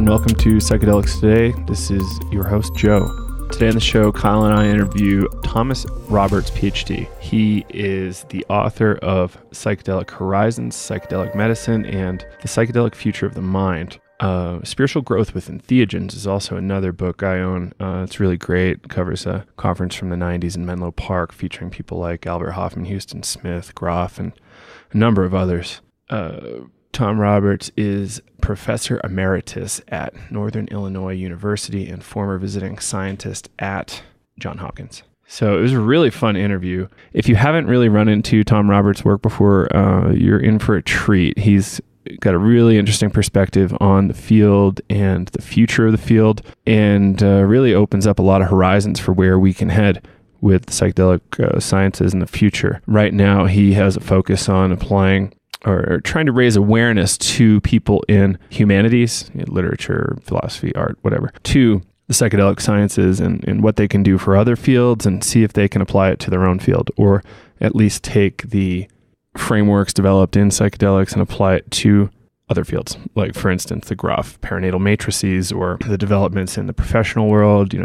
welcome to Psychedelics Today. This is your host, Joe. Today on the show, Kyle and I interview Thomas Roberts, Ph.D. He is the author of Psychedelic Horizons, Psychedelic Medicine, and The Psychedelic Future of the Mind. Spiritual Growth with Entheogens is also another book I own. It's really great. It covers a conference from the 90s in Menlo Park featuring people like Albert Hoffman, Houston Smith, Groff, and a number of others. Tom Roberts is Professor Emeritus at Northern Illinois University and former visiting scientist at Johns Hopkins. So it was a really fun interview. If you haven't really run into Tom Roberts' work before, you're in for a treat. He's got a really interesting perspective on the field and the future of the field, and really opens up a lot of horizons for where we can head with psychedelic sciences in the future. Right now, he has a focus on applying or trying to raise awareness to people in humanities, literature, philosophy, art, whatever, to the psychedelic sciences and what they can do for other fields, and see if they can apply it to their own field, or at least take the frameworks developed in psychedelics and apply it to other fields. Like, for instance, the Groff perinatal matrices, or the developments in the professional world,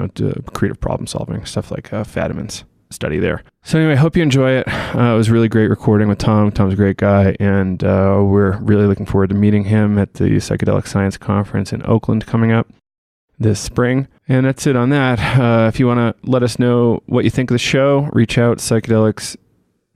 creative problem solving, stuff like Fadiman's study there. So anyway, I hope you enjoy it. It was really great recording with Tom. Tom's a great guy, and we're really looking forward to meeting him at the Psychedelic Science Conference in Oakland coming up this spring. And that's it on that. If you want to let us know what you think of the show, reach out, Psychedelics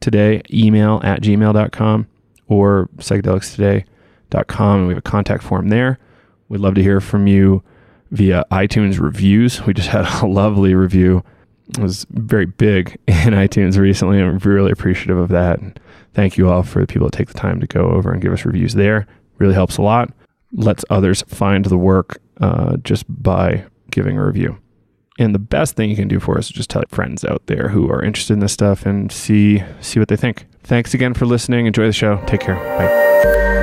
Today, email at gmail.com or psychedelicstoday.com, and we have a contact form there. We'd love to hear from you via iTunes reviews. We just had a lovely review. It was very big in iTunes recently. I'm really appreciative of that. And thank you all for the people that take the time to go over and give us reviews there. Really helps a lot. Lets others find the work just by giving a review. And the best thing you can do for us is just tell friends out there who are interested in this stuff and see what they think. Thanks again for listening. Enjoy the show. Take care. Bye.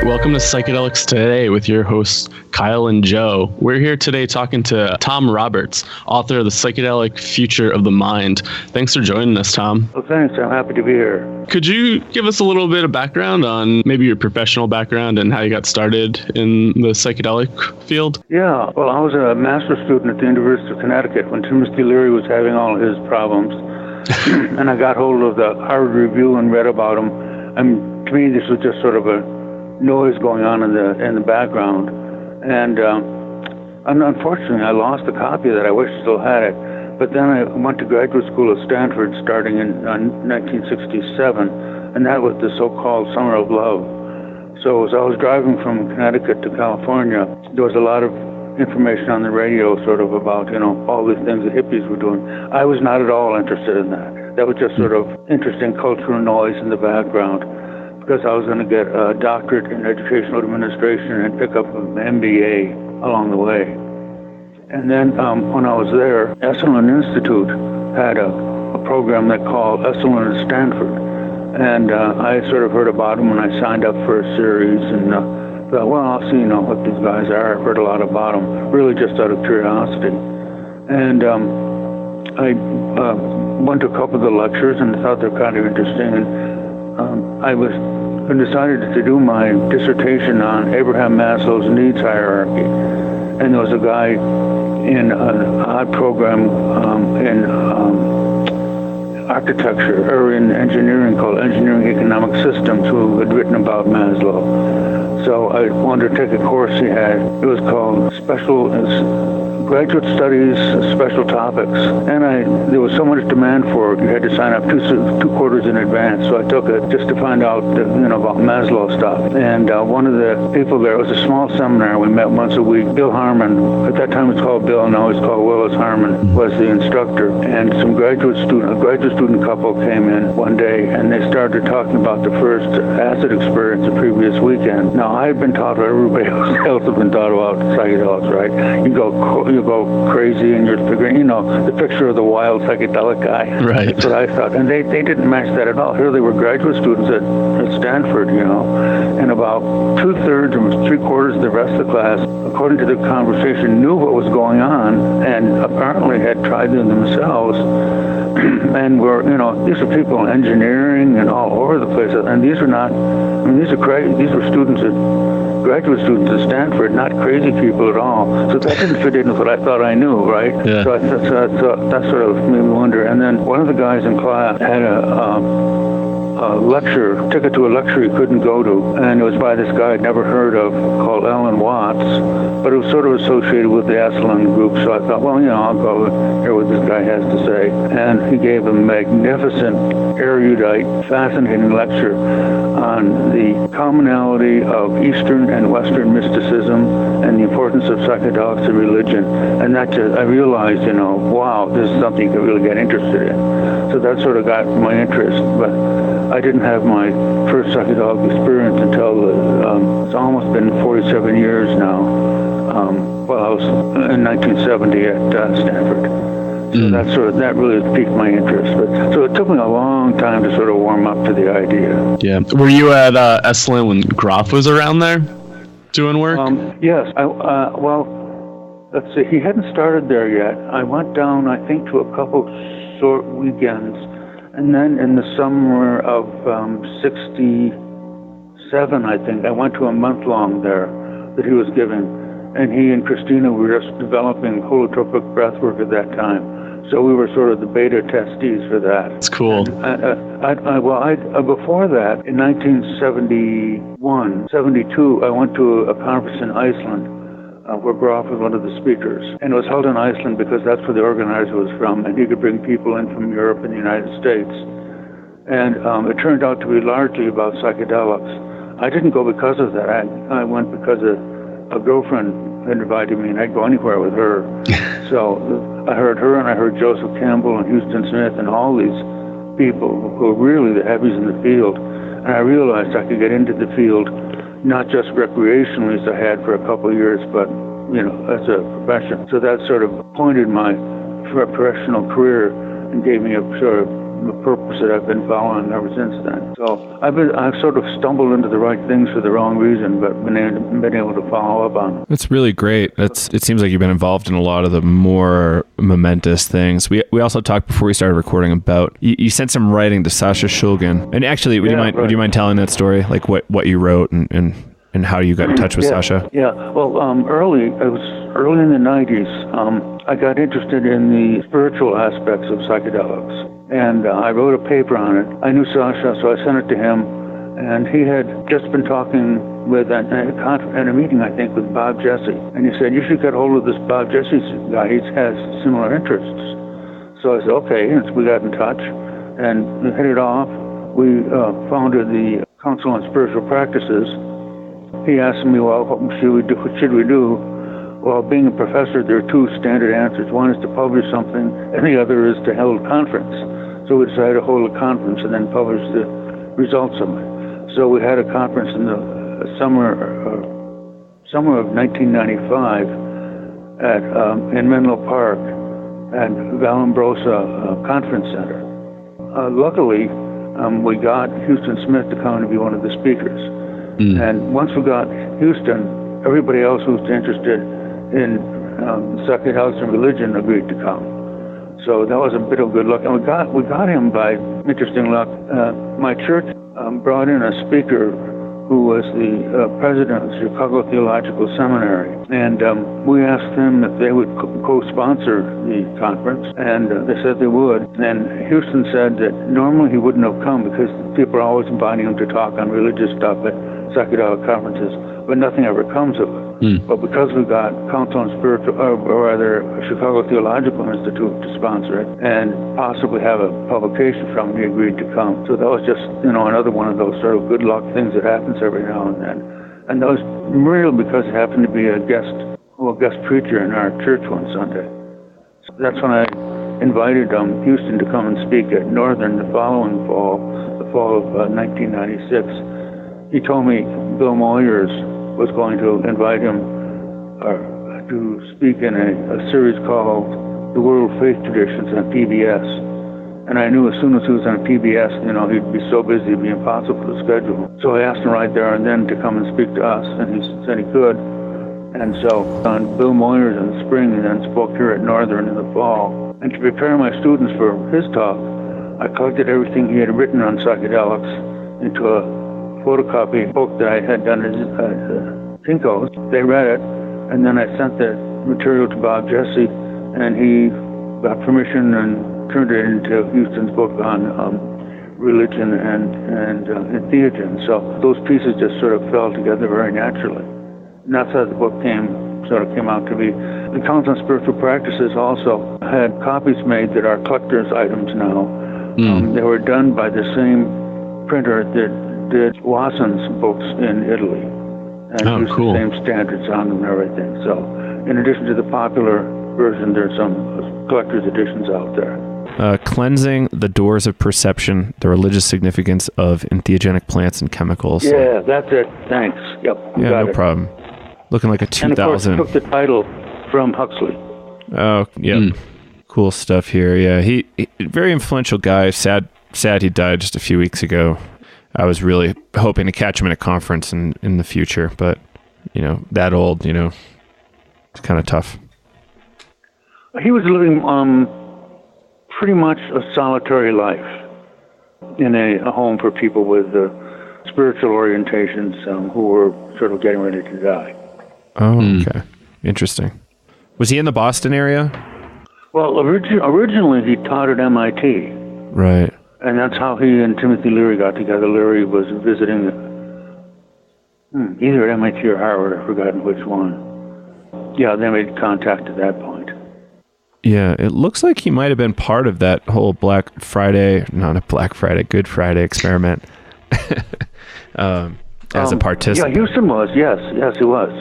Welcome to Psychedelics Today with your hosts, Kyle and Joe. We're here today talking to Tom Roberts, author of The Psychedelic Future of the Mind. Thanks for joining us, Tom. Well, thanks. I'm happy to be here. Could you give us a little bit of background on maybe your professional background and how you got started in the psychedelic field? Yeah, well, I was a master's student at the University of Connecticut when Timothy Leary was having all his problems. And I got hold of the Harvard Review and read about him. And to me, this was just sort of a noise going on in the background. And unfortunately, I lost a copy of that. I wish I still had it. But then I went to graduate school at Stanford starting in 1967, and that was the so-called Summer of Love. So as I was driving from Connecticut to California, there was a lot of information on the radio sort of about, all these things the hippies were doing. I was not at all interested in that. That was just sort of interesting cultural noise in the background, because I was going to get a doctorate in educational administration and pick up an MBA along the way. And then when I was there, Esalen Institute had a program they called Esalen at Stanford. And I sort of heard about them when I signed up for a series, and thought, well, I'll see, what these guys are. I've heard a lot about them, really just out of curiosity. And I went to a couple of the lectures and thought they're kind of interesting. And I decided to do my dissertation on Abraham Maslow's needs hierarchy. And there was a guy in an odd program in architecture or in engineering called Engineering Economic Systems who had written about Maslow. So I wanted to take a course he had. It was called Graduate Studies, Special Topics. And there was so much demand for it, you had to sign up two quarters in advance. So I took it just to find out, about Maslow stuff. And one of the people there, it was a small seminar. We met once a week. Bill Harmon, at that time it was called Bill, now it's called Willis Harmon, was the instructor. And a graduate student couple came in one day, and they started talking about the first acid experience the previous weekend. Now, I had been taught what everybody else had been taught about psychedelics, right? You go crazy, and you're figuring, the picture of the wild psychedelic guy. Right. That's what I thought. And they didn't match that at all. Here they were graduate students at Stanford, and about 2/3 or 3/4 of the rest of the class, according to the conversation, knew what was going on and apparently had tried them themselves. and these are people in engineering and all over the place. And these are not, these are students graduate students at Stanford, not crazy people at all. So that didn't fit in with what I thought I knew, right? Yeah. So that sort of made me wonder. And then one of the guys in class had a ticket to a lecture he couldn't go to, and it was by this guy I'd never heard of called Alan Watts, but it was sort of associated with the Esalen group, so I thought, well, I'll go hear what this guy has to say. And he gave a magnificent, erudite, fascinating lecture on the commonality of Eastern and Western mysticism and the importance of psychedelics and religion. And that I realized, wow, this is something you could really get interested in. So that sort of got my interest, but I didn't have my first psychedelic experience until it's almost been 47 years now. I was in 1970 at Stanford. So that really piqued my interest. So it took me a long time to sort of warm up to the idea. Yeah. Were you at Esalen when Groff was around there doing work? Yes. Let's see. He hadn't started there yet. I went down, I think, to a couple short weekends. And then in the summer of 67, I think, I went to a month-long there that he was giving. And he and Christina were just developing holotropic breathwork at that time. So we were sort of the beta testees for that. That's cool. Before that, in 1971, 72, I went to a conference in Iceland where Groff was one of the speakers. And it was held in Iceland because that's where the organizer was from, and he could bring people in from Europe and the United States. And it turned out to be largely about psychedelics. I didn't go because of that. I went because a girlfriend had invited me, and I'd go anywhere with her. So I heard her, and I heard Joseph Campbell and Houston Smith and all these people who were really the heavies in the field. And I realized I could get into the field not just recreationally as I had for a couple of years, but as a profession. So that sort of pointed my professional career and gave me a sort of a purpose that I've been following ever since then. So I've sort of stumbled into the right things for the wrong reason, but been able to follow up on them. That's really great. It seems like you've been involved in a lot of the more momentous things. We also talked before we started recording about you sent some writing to Sasha Shulgin, and actually, would you mind telling that story, like what you wrote and how you got in touch with Sasha? Yeah. Well, early in the 90s, I got interested in the spiritual aspects of psychedelics. And I wrote a paper on it. I knew Sasha, so I sent it to him. And he had just been talking at a meeting, I think, with Bob Jesse. And he said, you should get hold of this Bob Jesse guy. He has similar interests. So I said, okay. And so we got in touch and we hit it off. We founded the Council on Spiritual Practices. He asked me, well, what should we do? Well, being a professor, there are two standard answers. One is to publish something, and the other is to hold a conference. So we decided to hold a conference and then publish the results of it. So we had a conference in the summer of 1995 in Menlo Park at Vallombrosa Conference Center. Luckily, we got Houston Smith to come to be one of the speakers. And once we got Houston, everybody else who was interested in psychedelics and religion agreed to come. So that was a bit of good luck. And we got him by interesting luck. My church brought in a speaker who was the president of the Chicago Theological Seminary. And we asked them if they would co-sponsor the conference, and they said they would. And Houston said that normally he wouldn't have come because people are always inviting him to talk on religious stuff at psychedelic conferences, but nothing ever comes of it. But because we got Council on Spiritual, or rather Chicago Theological Institute to sponsor it and possibly have a publication from it, he agreed to come. So that was just, another one of those sort of good luck things that happens every now and then. And that was really because it happened to be a guest preacher in our church one Sunday. So that's when I invited Houston to come and speak at Northern the following fall, the fall of 1996. He told me Bill Moyers was going to invite him to speak in a series called The World Faith Traditions on PBS. And I knew as soon as he was on PBS, he'd be so busy it'd be impossible to schedule. So I asked him right there and then to come and speak to us, and he said he could. And so on Bill Moyers in the spring and then spoke here at Northern in the fall. And to prepare my students for his talk, I collected everything he had written on psychedelics into a photocopy book that I had done at Kinko's. They read it, and then I sent the material to Bob Jesse, and he got permission and turned it into Houston's book on religion and entheogen. So those pieces just sort of fell together very naturally. And that's how the book came out to be. The Counts on Spiritual Practices also had copies made that are collector's items now. They were done by the same printer that did Watson's books in Italy. And used the same standards on them and everything. So in addition to the popular version, there's some collector's editions out there. Cleansing the Doors of Perception, the Religious Significance of Entheogenic Plants and Chemicals. Yeah, that's it. Thanks. Yep. Yeah, no problem. Looking like a 2000. And of course, took the title from Huxley. Oh, yeah. Cool stuff here. Yeah, he very influential guy. Sad he died just a few weeks ago. I was really hoping to catch him at a conference in the future, but, that old, it's kind of tough. He was living pretty much a solitary life in a home for people with spiritual orientations who were sort of getting ready to die. Oh, okay. Interesting. Was he in the Boston area? Well, originally he taught at MIT. Right. And that's how he and Timothy Leary got together. Leary was visiting either at MIT or Harvard, I've forgotten which one. Yeah, they made contact at that point. Yeah, it looks like he might have been part of that whole Good Friday experiment as a participant. Yeah, Houston was. Yes, he was.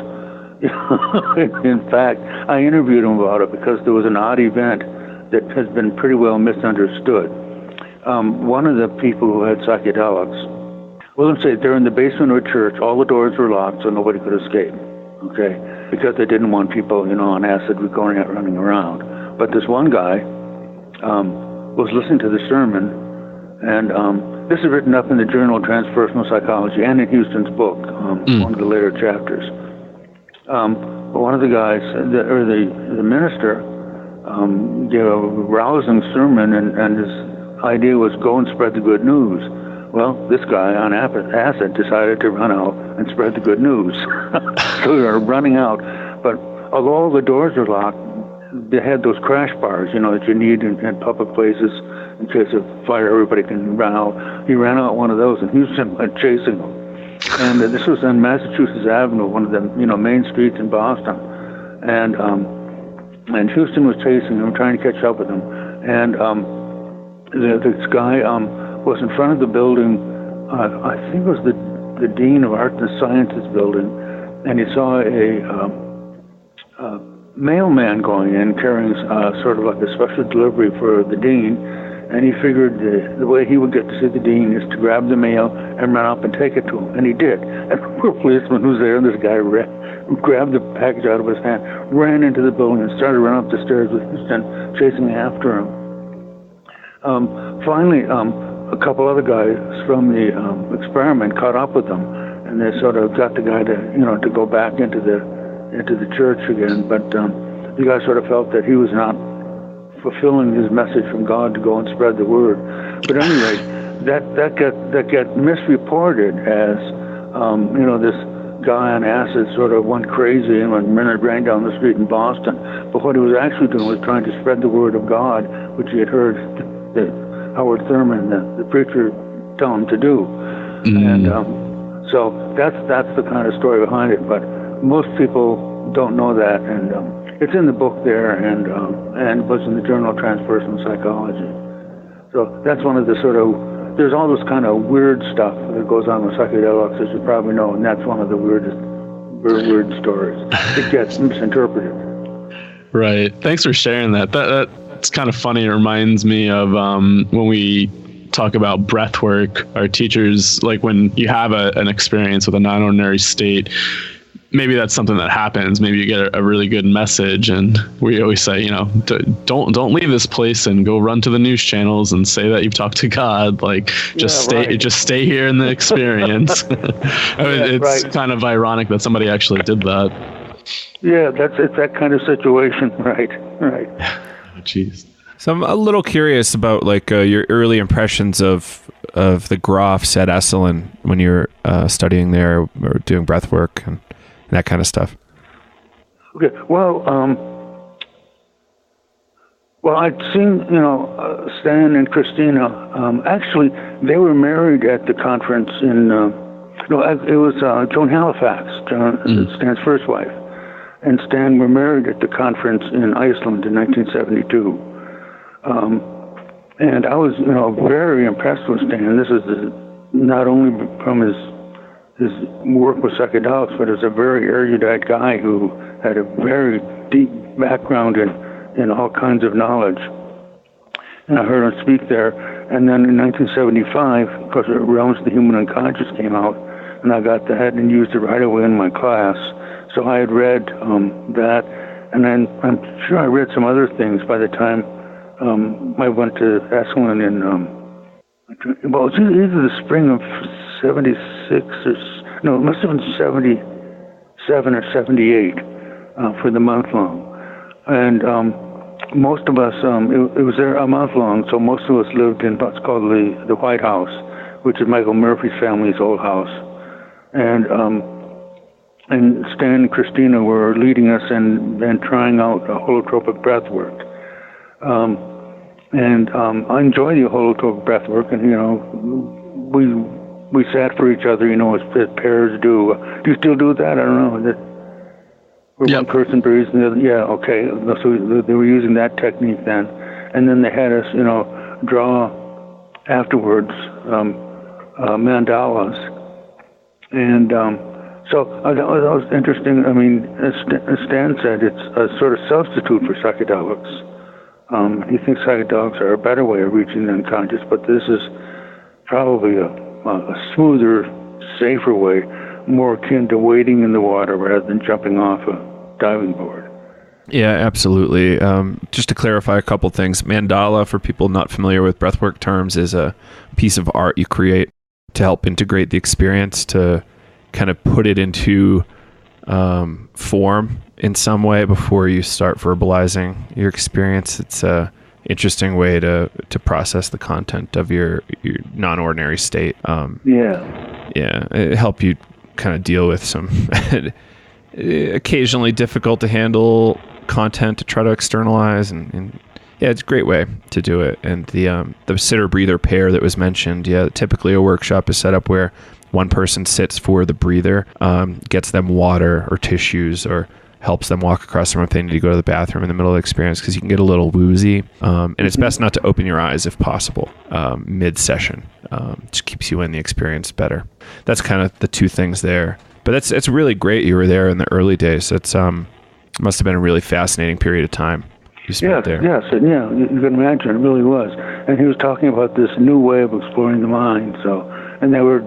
In fact, I interviewed him about it because there was an odd event that has been pretty well misunderstood. One of the people who had psychedelics, let's say they're in the basement of a church, all the doors were locked so nobody could escape, okay? Because they didn't want people, on acid going out running around. But this one guy was listening to the sermon, and this is written up in the Journal of Transpersonal Psychology and in Houston's book, one of the later chapters. One of the guys, the minister, gave a rousing sermon, and his idea was go and spread the good news. Well, this guy on acid decided to run out and spread the good news. So we were running out, but although all the doors are locked, they had those crash bars, that you need in public places in case of fire. Everybody can run out. He ran out one of those, and Houston went chasing him. And this was on Massachusetts Avenue, one of the main streets in Boston. And Houston was chasing him, trying to catch up with him. And this guy was in front of the building. I think it was the Dean of Art and Sciences building, and he saw a mailman going in carrying sort of like a special delivery for the dean, and he figured the way he would get to see the dean is to grab the mail and run up and take it to him, and he did. And the poor policeman who's there, and this guy grabbed the package out of his hand, ran into the building, and started running up the stairs with Houston chasing after him. Finally, a couple other guys from the experiment caught up with them, and they sort of got the guy to go back into the church again, but the guy sort of felt that he was not fulfilling his message from God to go and spread the word. But anyway, that got misreported as this guy on acid sort of went crazy and ran down the street in Boston. But what he was actually doing was trying to spread the word of God, which he had heard Howard Thurman, the preacher, tell him to do. And so that's the kind of story behind it. But most people don't know that, and it's in the book there, and was in the Journal of Transpersonal Psychology. So that's one of the there's all this kind of weird stuff that goes on with psychedelics, as you probably know, and that's one of the weird stories. It gets misinterpreted. Right. Thanks for sharing that. That's kind of funny. It reminds me of when we talk about breath work, our teachers, like when you have an experience with a non-ordinary state, maybe that's something that happens. Maybe you get a really good message, and we always say, don't leave this place and go run to the news channels and say that you've talked to God. Like, just stay here in the experience. It's kind of ironic that somebody actually did that. Yeah, it's that kind of situation, right? Oh, jeez. So I'm a little curious about like your early impressions of the Grofs at Esalen when you were studying there or doing breath work and that kind of stuff. Okay, well, I'd seen, Stan and Christina. Actually, they were married at the conference in, it was Joan Halifax, Stan's first wife. And Stan were married at the conference in Iceland in 1972. And I was, very impressed with Stan. This is not only from his work with psychedelics, but as a very erudite guy who had a very deep background in all kinds of knowledge. And I heard him speak there. And then in 1975, of course, Realms of the Human Unconscious came out, and I got that and used it right away in my class. So I had read that, and then I'm sure I read some other things by the time I went to Esalen in, it was either the spring of 76 it must have been 77 or 78 for the month long. And most of us, it was there a month long, so most of us lived in what's called the White House, which is Michael Murphy's family's old house. And Stan and Christina were leading us and trying out holotropic breath work. I enjoy the holotropic breath work, and we sat for each other, as pairs do. Do you still do that? I don't know. Where Yep. one person breathes and the other. Yeah, okay. So they were using that technique then, and then they had us, draw afterwards mandalas, and so that was interesting. I mean, as Stan said, it's a sort of substitute for psychedelics. He thinks psychedelics are a better way of reaching the unconscious, but this is probably a smoother, safer way, more akin to wading in the water rather than jumping off a diving board. Yeah, absolutely. Just to clarify a couple things, mandala, for people not familiar with breathwork terms, is a piece of art you create to help integrate the experience, to kind of put it into form in some way before you start verbalizing your experience. It's a interesting way to process the content of your non-ordinary state. It help you kind of deal with some occasionally difficult to handle content to try to externalize, and yeah, it's a great way to do it. And the sitter breather pair that was mentioned, typically a workshop is set up where one person sits for the breather, gets them water or tissues, or helps them walk across the room if they need to go to the bathroom in the middle of the experience, because you can get a little woozy. And it's best not to open your eyes if possible mid-session. Just keeps you in the experience better. That's kind of the two things there. But it's really great you were there in the early days. It's must have been a really fascinating period of time you spent there. Yes, and you can imagine, it really was. And he was talking about this new way of exploring the mind. And they were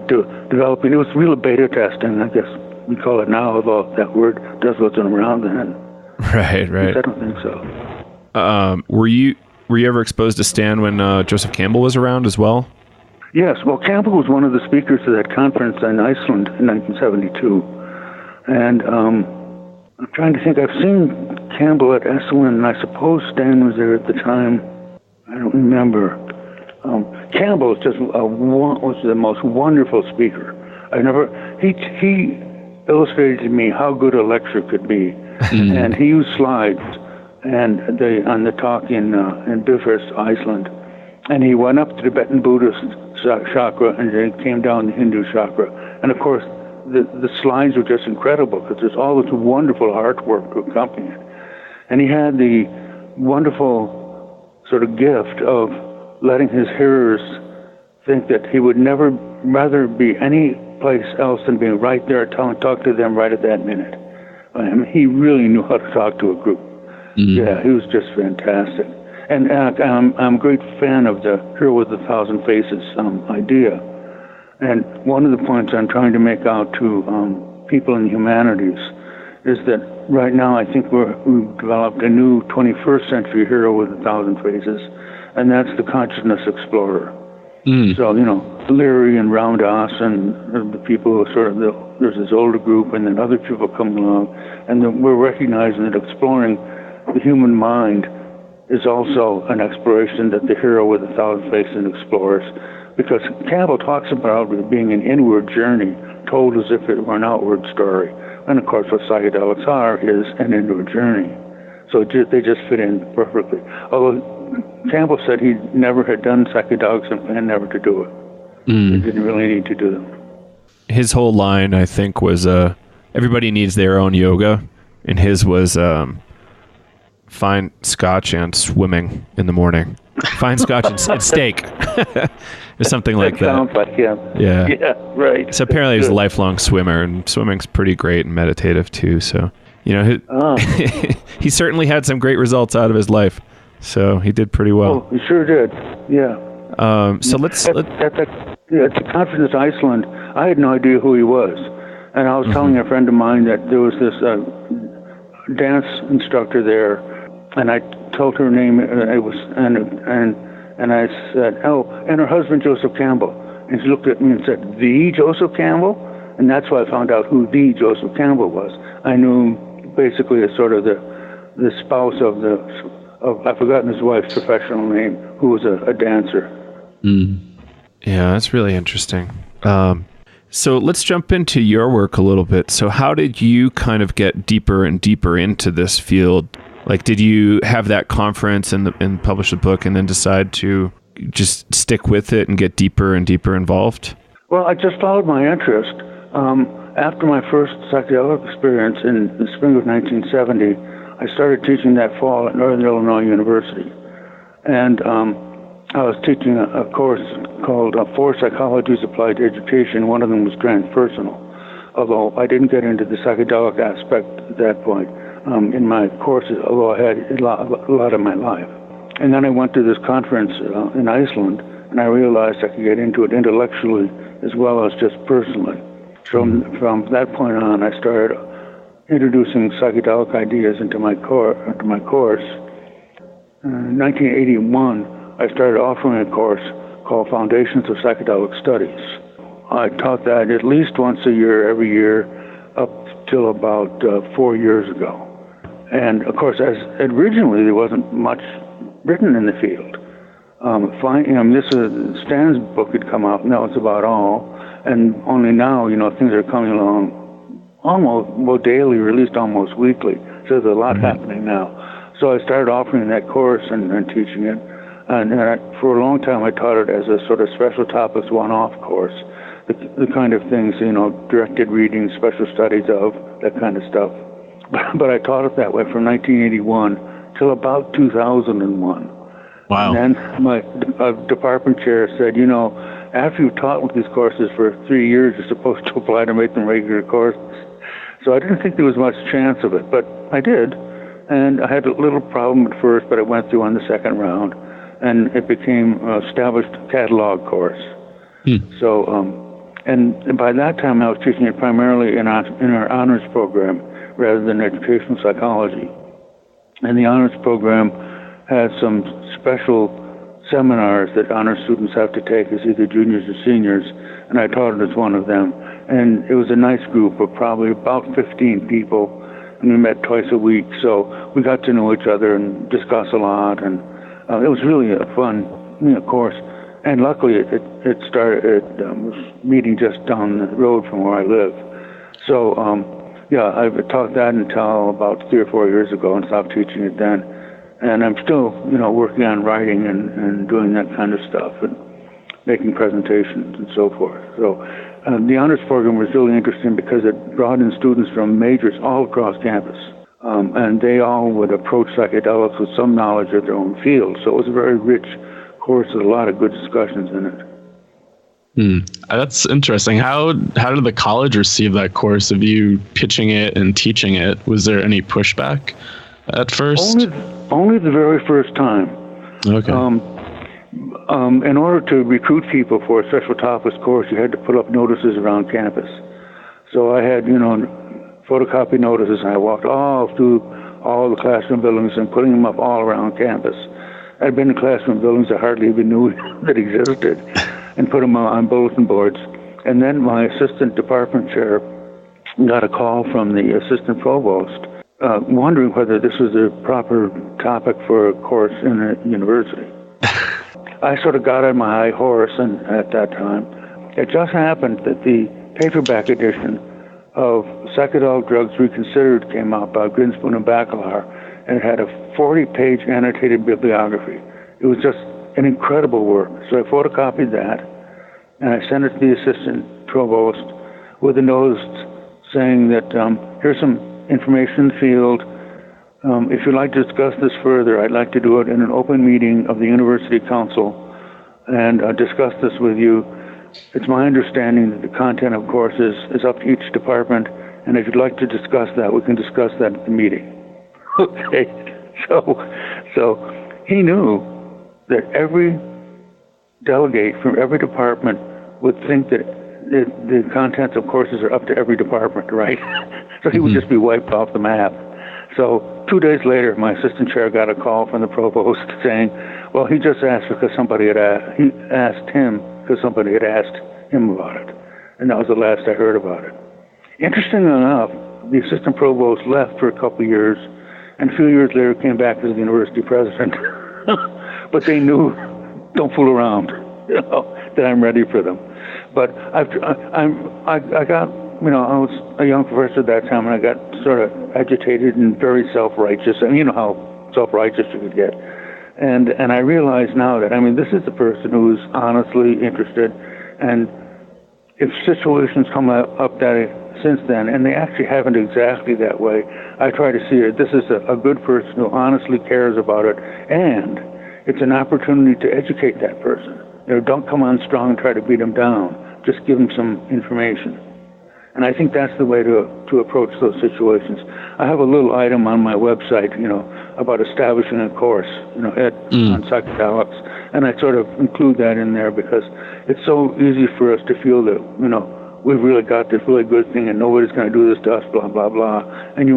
developing, it was real beta testing, I guess we call it now, although that word wasn't around then. Right. I don't think so. Were you ever exposed to Stan when Joseph Campbell was around as well? Yes, well, Campbell was one of the speakers at that conference in Iceland in 1972. And I'm trying to think, I've seen Campbell at Esalen, and I suppose Stan was there at the time. I don't remember. Campbell was the most wonderful speaker. He illustrated to me how good a lecture could be. And he used slides on the talk in Bifröst, Iceland. And he went up to Tibetan Buddhist chakra and then came down the Hindu chakra. And of course, the slides were just incredible because there's all this wonderful artwork to accompany it. And he had the wonderful sort of gift of letting his hearers think that he would never rather be any place else than being right there, talk to them right at that minute. I mean, he really knew how to talk to a group. Yeah, he was just fantastic. And I'm a great fan of the Hero with 1,000 Faces idea. And one of the points I'm trying to make out to people in the humanities is that right now I think we've developed a new 21st century hero with 1,000 faces, and that's the consciousness explorer. So, Larry and Roundas and the people who there's this older group and then other people coming along. And then we're recognizing that exploring the human mind is also an exploration that the hero with 1,000 faces explores. Because Campbell talks about it being an inward journey, told as if it were an outward story. And of course, what psychedelics are is an inward journey. So they just fit in perfectly. Although Campbell said he never had done psychedelics and planned never to do it. He didn't really need to do them. His whole line, I think, was everybody needs their own yoga, and his was find scotch and swimming in the morning. Find scotch and steak. Or something like that. Sounds like him. Yeah. Yeah, right. So apparently he was a lifelong swimmer, and swimming's pretty great and meditative too. So, he certainly had some great results out of his life. So he did pretty well. Oh, he sure did. Yeah. So let's at the conference in Iceland, I had no idea who he was, and I was telling a friend of mine that there was this dance instructor there, and I told her name. It was and I said, "Oh, and her husband Joseph Campbell." And she looked at me and said, "The Joseph Campbell?" And that's why I found out who the Joseph Campbell was. I knew him basically as sort of the spouse of I've forgotten his wife's professional name, who was a dancer. Yeah, that's really interesting. So let's jump into your work a little bit. So how did you kind of get deeper and deeper into this field? Like, did you have that conference and publish a book and then decide to just stick with it and get deeper and deeper involved? Well, I just followed my interest. After my first psychedelic experience in the spring of 1970, I started teaching that fall at Northern Illinois University. And I was teaching a course called Four Psychologies Applied to Education. One of them was transpersonal, although I didn't get into the psychedelic aspect at that point in my courses, although I had a lot of my life. And then I went to this conference in Iceland, and I realized I could get into it intellectually as well as just personally. From that point on, I started introducing psychedelic ideas into my course. In 1981, I started offering a course called Foundations of Psychedelic Studies. I taught that at least once a year, every year, up till about 4 years ago. And of course, as originally there wasn't much written in the field. Stan's book had come out, and that was about all. And only now, things are coming along almost daily, or at least almost weekly. So there's a lot happening now. So I started offering that course and teaching it. And for a long time, I taught it as a sort of special topics one-off course. The kind of things, directed reading, special studies of, that kind of stuff. But I taught it that way from 1981 till about 2001. Wow. And then my department chair said, after you've taught with these courses for 3 years, you're supposed to apply to make them regular courses. So I didn't think there was much chance of it, but I did. And I had a little problem at first, but I went through on the second round, and it became an established catalog course. So, and by that time I was teaching it primarily in our honors program rather than educational psychology. And the honors program has some special seminars that honors students have to take as either juniors or seniors, and I taught it as one of them. And it was a nice group of probably about 15 people, and we met twice a week, so we got to know each other and discuss a lot, and it was really a fun course. And luckily it was meeting just down the road from where I live. So I taught that until about 3 or 4 years ago and stopped teaching it then. And I'm still, working on writing and doing that kind of stuff and making presentations and so forth. So the honors program was really interesting because it brought in students from majors all across campus. And they all would approach psychedelics with some knowledge of their own field. So it was a very rich course with a lot of good discussions in it. That's interesting. How did the college receive that course of you pitching it and teaching it? Was there any pushback at first? Only the very first time. Okay. In order to recruit people for a special topics course, you had to put up notices around campus. So I had, photocopy notices, and I walked all through all the classroom buildings and putting them up all around campus. I'd been in classroom buildings I hardly even knew that existed. and put them on bulletin boards. And then my assistant department chair got a call from the assistant provost wondering whether this was a proper topic for a course in a university. I sort of got on my high horse, and at that time, it just happened that the paperback edition of Psychedelic Drugs Reconsidered came out by Grinspoon and Bachelor, and it had a 40-page annotated bibliography. It was just an incredible work. So I photocopied that, and I sent it to the assistant provost with a notice saying that here's some information in the field. If you'd like to discuss this further, I'd like to do it in an open meeting of the University Council and discuss this with you. It's my understanding that the content, of course, is up to each department, and if you'd like to discuss that, we can discuss that at the meeting. Okay, so he knew that every delegate from every department would think that the contents of courses are up to every department, right? So he would just be wiped off the map. So 2 days later, my assistant chair got a call from the provost saying, well, he just asked because somebody had he asked him because somebody had asked him about it. And that was the last I heard about it. Interestingly enough, the assistant provost left for a couple of years, and a few years later came back as the university president. But they knew, don't fool around, that I'm ready for them. But I got, I was a young professor at that time, and I got sort of agitated and very self-righteous. And you know how self-righteous you could get. And I realize now that, this is a person who's honestly interested, and if situations come up that since then, and they actually haven't exactly that way, I try to see it. This is a good person who honestly cares about it, and it's an opportunity to educate that person. Don't come on strong and try to beat them down. Just give them some information. And I think that's the way to approach those situations. I have a little item on my website, about establishing a course, on psychedelics. And I sort of include that in there because it's so easy for us to feel that, we've really got this really good thing and nobody's going to do this to us, blah, blah, blah. And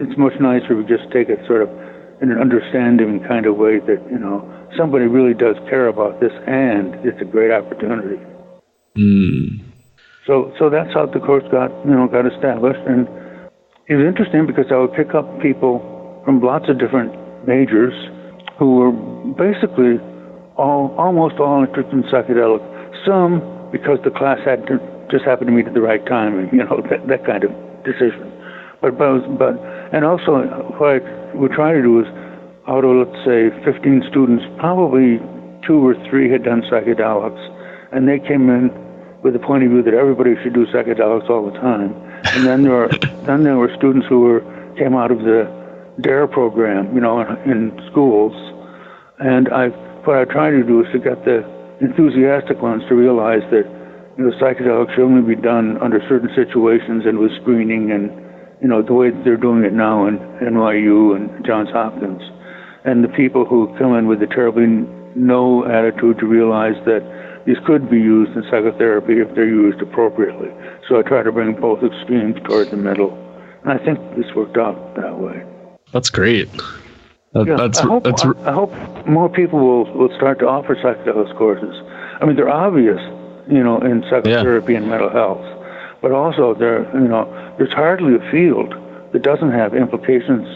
it's much nicer if we just take it sort of in an understanding kind of way that, somebody really does care about this and it's a great opportunity. So that's how the course got established. And it was interesting because I would pick up people from lots of different majors who were basically almost all interested in psychedelic. Some because the class just happened to meet at the right time, and that kind of decision. But and also what I would try to do is, out of let's say 15 students, probably 2 or 3 had done psychedelics, and they came in with the point of view that everybody should do psychedelics all the time. And then there were students who came out of the DARE program, in schools. And what I try to do is to get the enthusiastic ones to realize that psychedelics should only be done under certain situations and with screening and the way that they're doing it now in NYU and Johns Hopkins. And the people who come in with a terribly no attitude to realize that these could be used in psychotherapy if they're used appropriately. So I try to bring both extremes toward the middle. And I think this worked out that way. That's great. I hope more people will start to offer psychedelics courses. They're obvious, in psychotherapy and mental health. But also there's hardly a field that doesn't have implications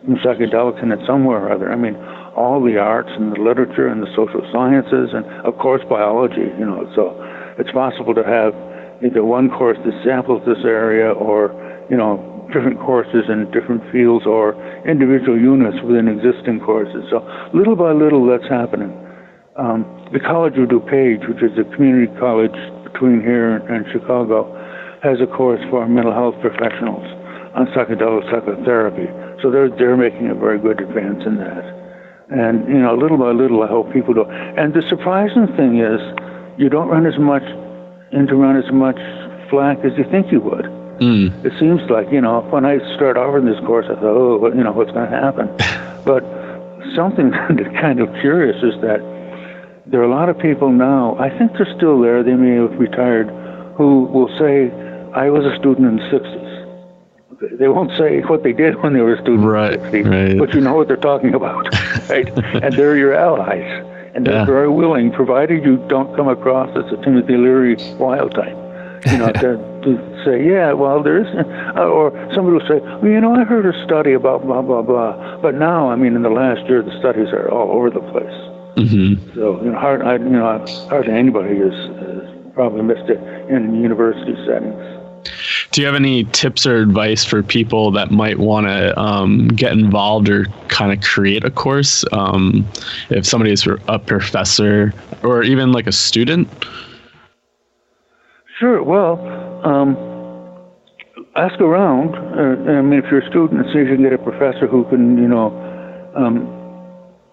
in psychedelics in it somewhere or other. All the arts and the literature and the social sciences and, of course, biology, So it's possible to have either one course that samples this area or, different courses in different fields or individual units within existing courses. So little by little, that's happening. The College of DuPage, which is a community college between here and Chicago, has a course for mental health professionals on psychedelic psychotherapy. So they're making a very good advance in that. And, little by little, I hope people do. And the surprising thing is, you don't run as much flack as you think you would. It seems like, when I started offering this course, I thought, what's going to happen? But something that's kind of curious is that there are a lot of people now, I think they're still there, they may have retired, who will say, I was a student in the 60s. They won't say what they did when they were a student in the 60s, but you know what they're talking about, right? And they're your allies. And they're very willing, provided you don't come across as a Timothy Leary wild type. To say, yeah, well, there is, or somebody will say, well, I heard a study about blah, blah, blah. But now, in the last year, the studies are all over the place. Mm-hmm. So, hardly anybody has probably missed it in university settings. Do you have any tips or advice for people that might want to get involved or kind of create a course? If somebody is a professor or even like a student? Sure. Well, ask around. If you're a student, see if you can get a professor who can,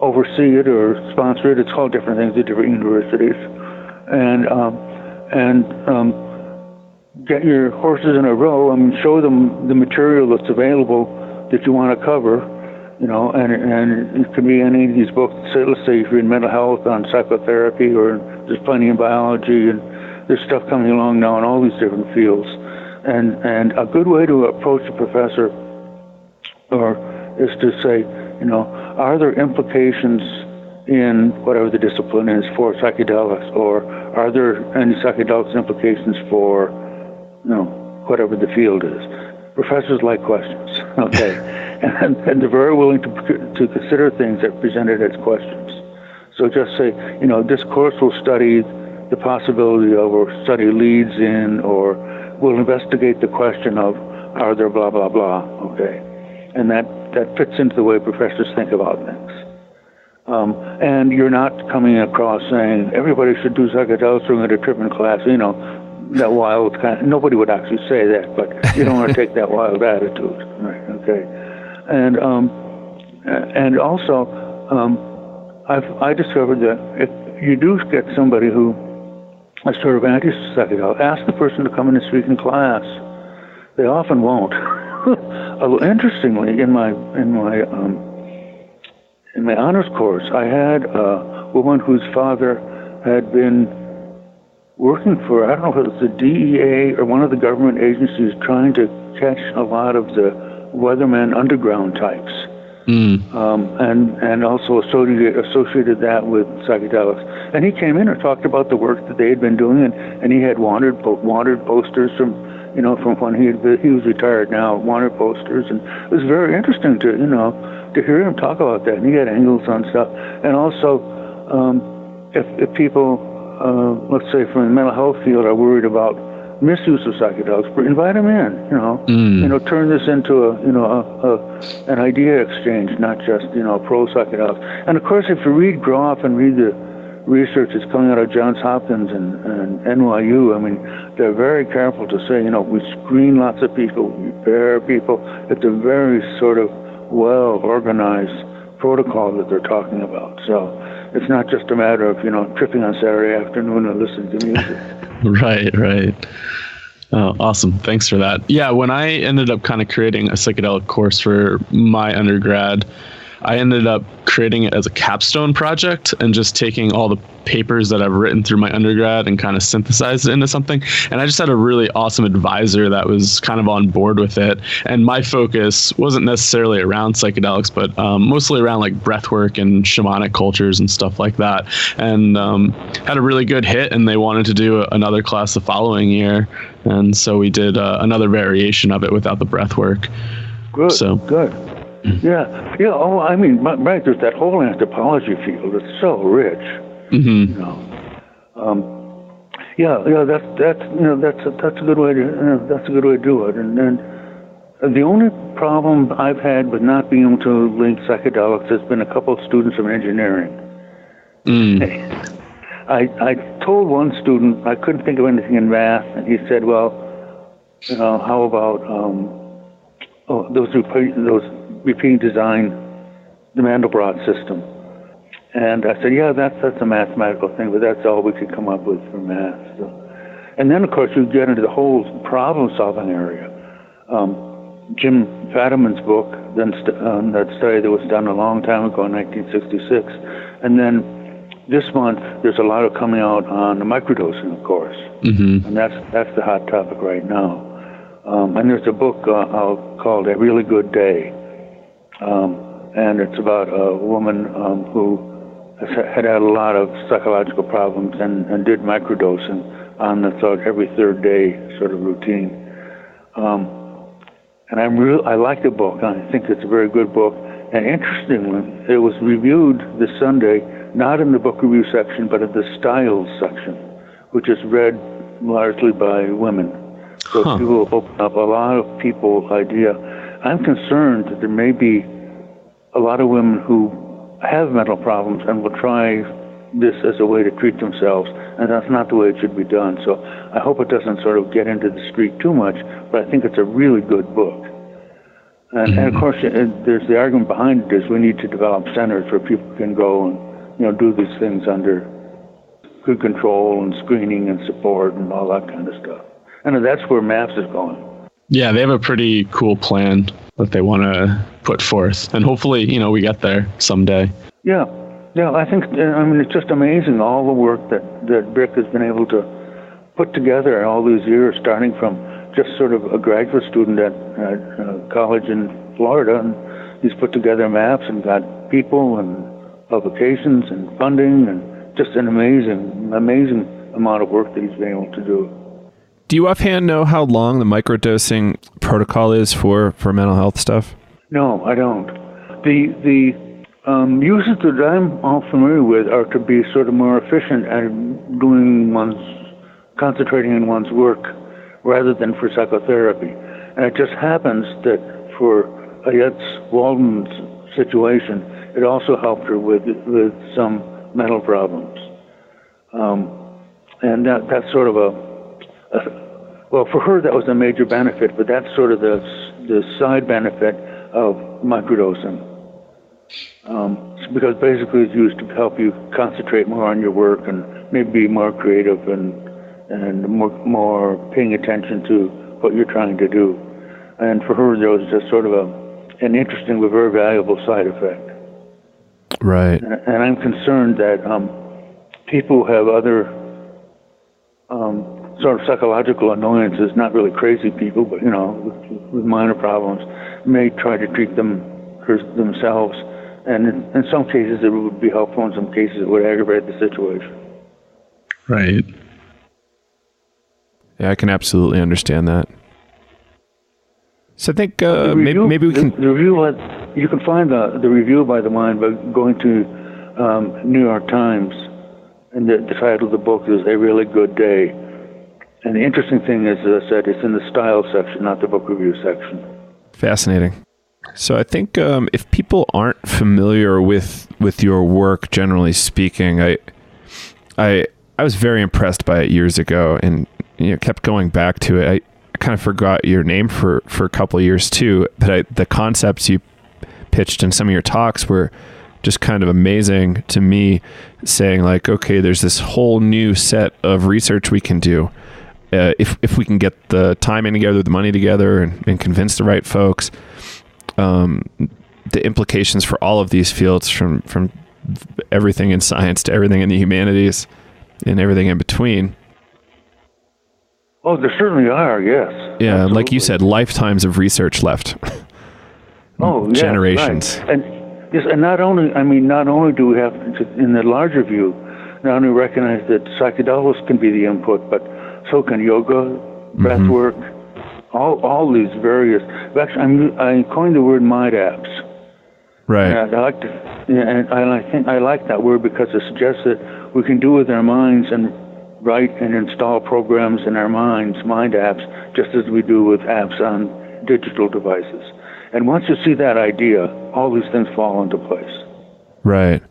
oversee it or sponsor it. It's called different things at different universities, and get your horses in a row. Show them the material that's available that you want to cover. And it can be any of these books. Let's say if you're in mental health, on psychotherapy, or there's plenty in biology, and there's stuff coming along now in all these different fields. And a good way to approach a professor is to say, are there implications in whatever the discipline is for psychedelics, or are there any psychedelics implications for, whatever the field is? Professors like questions, okay? and they're very willing to consider things that are presented as questions. So just say, this course will study the possibility of, or study leads in, or will investigate the question of, are there blah, blah, blah, okay? And that fits into the way professors think about things. And you're not coming across saying, everybody should do psychedelics, we're going to trip in class, that wild kind of, nobody would actually say that, but you don't want to take that wild attitude, right, okay? And also, I discovered that if you do get somebody who is sort of anti-psychedelic, ask the person to come in and speak in class. They often won't. Interestingly, in my honors course, I had a woman whose father had been working for, I don't know if it was the DEA or one of the government agencies, trying to catch a lot of the Weatherman underground types. And also associated that with psychedelics. And he came in and talked about the work that they had been doing, and he had wanted posters from when he was retired now, wanted posters, and it was very interesting to hear him talk about that. And he had angles on stuff. And also, if people, let's say from the mental health field, are worried about misuse of psychedelics, invite them in. Turn this into an idea exchange, not just pro psychedelics. And of course, if you grow up and read the research that's coming out of Johns Hopkins and NYU, they're very careful to say, we screen lots of people, we pair people. It's a very sort of well organized protocol that they're talking about. So it's not just a matter of tripping on Saturday afternoon and listening to music. Right. Oh, awesome. Thanks for that. Yeah, when I ended up kind of creating a psychedelic course for my undergrad, I ended up creating it as a capstone project and just taking all the papers that I've written through my undergrad and kind of synthesized it into something. And I just had a really awesome advisor that was kind of on board with it. And my focus wasn't necessarily around psychedelics, but mostly around like breathwork and shamanic cultures and stuff like that. And had a really good hit, and they wanted to do another class the following year. And so we did another variation of it without the breathwork. Good. Yeah. Oh, right. There's that whole anthropology field. It's so rich. Mm-hmm. That's a good way to do it. And the only problem I've had with not being able to link psychedelics has been a couple of students from engineering. I told one student I couldn't think of anything in math, and he said, "Well, how about those repeating design, the Mandelbrot system?" And I said, "Yeah, that's a mathematical thing, but that's all we could come up with for math." So, and then, of course, you get into the whole problem-solving area. Jim Fadiman's book, that study that was done a long time ago in 1966, and then this month there's a lot of coming out on the microdosing, of course, and that's the hot topic right now. And there's a book called A Really Good Day, and it's about a woman who had a lot of psychological problems and did microdosing on the every third day sort of routine. And I like the book. I think it's a very good book. And interestingly, it was reviewed this Sunday, not in the book review section, but in the styles section, which is read largely by women. So people open up a lot of people's idea. I'm concerned that there may be a lot of women who have mental problems and will try this as a way to treat themselves, and that's not the way it should be done. So I hope it doesn't sort of get into the street too much, but I think it's a really good book. And of course, there's the argument behind it is we need to develop centers where people can go and, do these things under good control and screening and support and all that kind of stuff. And that's where MAPS is going. Yeah, they have a pretty cool plan that they want to put forth. And hopefully, we get there someday. Yeah, I think, it's just amazing all the work that Brick has been able to put together all these years, starting from just sort of a graduate student at college in Florida, and he's put together maps and got people and publications and funding and just an amazing amount of work that he's been able to do. Do you offhand know how long the microdosing protocol is for mental health stuff? No, I don't. The uses that I'm all familiar with are to be sort of more efficient at concentrating in one's work rather than for psychotherapy. And it just happens that for Ayette's Walden's situation, it also helped her with some mental problems. And that's sort of well, for her that was a major benefit, but that's sort of the side benefit of microdosing. Because basically it's used to help you concentrate more on your work and maybe be more creative and more paying attention to what you're trying to do. And for her, there was just sort of an interesting but very valuable side effect. Right. And I'm concerned that people who have other sort of psychological annoyances, not really crazy people, but, with minor problems, may try to treat themselves. And in some cases, it would be helpful. In some cases, it would aggravate the situation. Right. Yeah, I can absolutely understand that. So I think maybe we can... The review, you can find the review by the mind by going to New York Times, and the title of the book is A Really Good Day. And the interesting thing is, as I said, it's in the style section, not the book review section. Fascinating. So I think if people aren't familiar with your work, generally speaking, I was very impressed by it years ago, and kept going back to it. I kind of forgot your name for a couple of years too, but the concepts you pitched in some of your talks were just kind of amazing to me, saying like, okay, there's this whole new set of research we can do. If we can get the timing together, the money together, and convince the right folks, the implications for all of these fields, from everything in science to everything in the humanities and everything in between. Oh, there certainly are, yes. Yeah, absolutely. Like you said, lifetimes of research left. Generations. Right. And yes, and not only do we have to, in the larger view, not only recognize that psychedelics can be the input, but so can yoga, breath work, all these various. Actually, I coined the word mind apps. Right. And I think I like that word because it suggests that we can do with our minds and write and install programs in our minds, mind apps, just as we do with apps on digital devices. And once you see that idea, all these things fall into place. Right.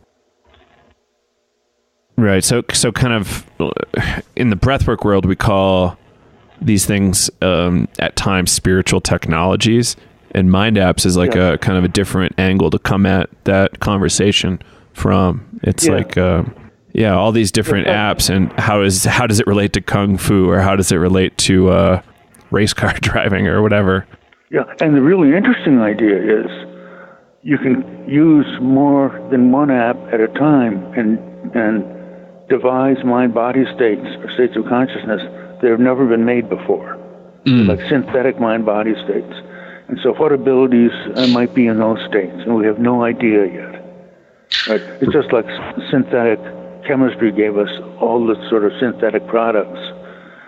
Right. So kind of in the breathwork world, we call these things at times spiritual technologies, and mind apps is like a kind of a different angle to come at that conversation from. It's like all these different apps, and how does it relate to kung fu, or how does it relate to race car driving or whatever? Yeah, and the really interesting idea is you can use more than one app at a time and devise mind-body states or states of consciousness that have never been made before, like synthetic mind-body states. And so what abilities might be in those states? And we have no idea yet. Right? It's just like synthetic chemistry gave us all this sort of synthetic products,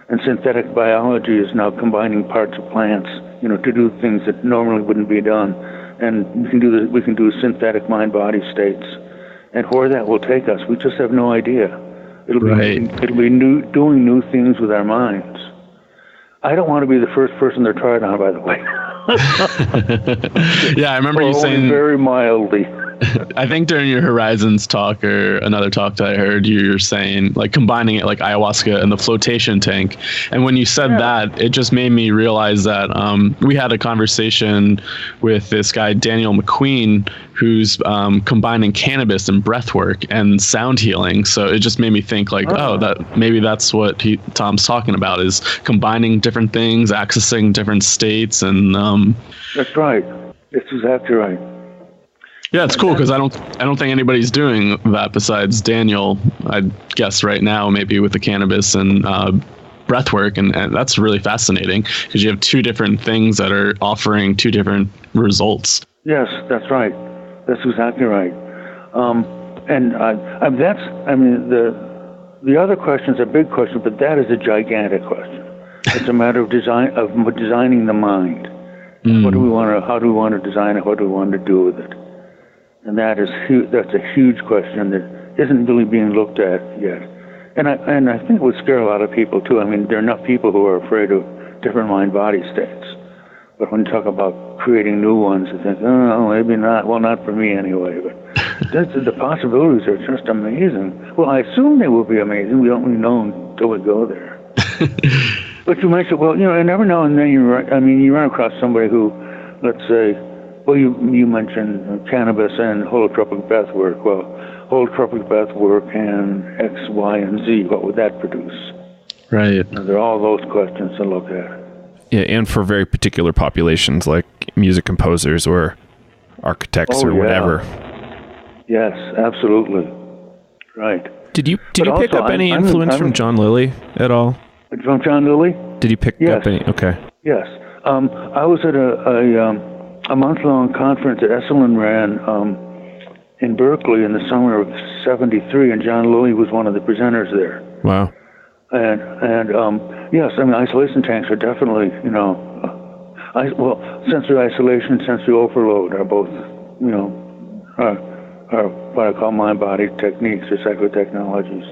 and synthetic biology is now combining parts of plants, to do things that normally wouldn't be done. And we can do synthetic mind-body states, and where that will take us, we just have no idea. It'll be doing new things with our minds. I don't want to be the first person they're tried on, by the way. Yeah, I remember you saying very mildly. I think during your Horizons talk or another talk that I heard, you were saying like combining it like ayahuasca and the flotation tank. And when you said that, it just made me realize that we had a conversation with this guy, Daniel McQueen, who's combining cannabis and breath work and sound healing. So it just made me think like, that maybe that's what Tom's talking about, is combining different things, accessing different states. And that's right. That's exactly right. Yeah, it's cool because I don't think anybody's doing that besides Daniel, I guess right now, maybe with the cannabis and breath work. And that's really fascinating because you have two different things that are offering two different results. Yes, that's right. That's exactly right. The other question is a big question, but that is a gigantic question. It's a matter of designing the mind. What do we want to? How do we want to design it? What do we want to do with it? And that's a huge question that isn't really being looked at yet. And I think it would scare a lot of people too. I mean, there are enough people who are afraid of different mind-body states. But when you talk about creating new ones, you think, oh, maybe not. Well, not for me anyway. But the possibilities are just amazing. Well, I assume they will be amazing. We don't really know until we go there. But you mentioned, and every now and then you run across somebody who, let's say, well, you mentioned cannabis and holotropic breath work. Well, holotropic breath work and X, Y, and Z, what would that produce? Right. There are all those questions to look at. Yeah, and for very particular populations like music composers or architects or whatever. Yes, absolutely. Right. Did you pick up any influence from John Lilly at all? From John Lilly? Did you pick up any? Okay. Yes. I was at a month-long conference that Esalen ran in Berkeley in the summer of '73, and John Lilly was one of the presenters there. Wow. And yes, isolation tanks are definitely, sensory isolation, sensory overload are both, are what I call mind-body techniques or psychotechnologies.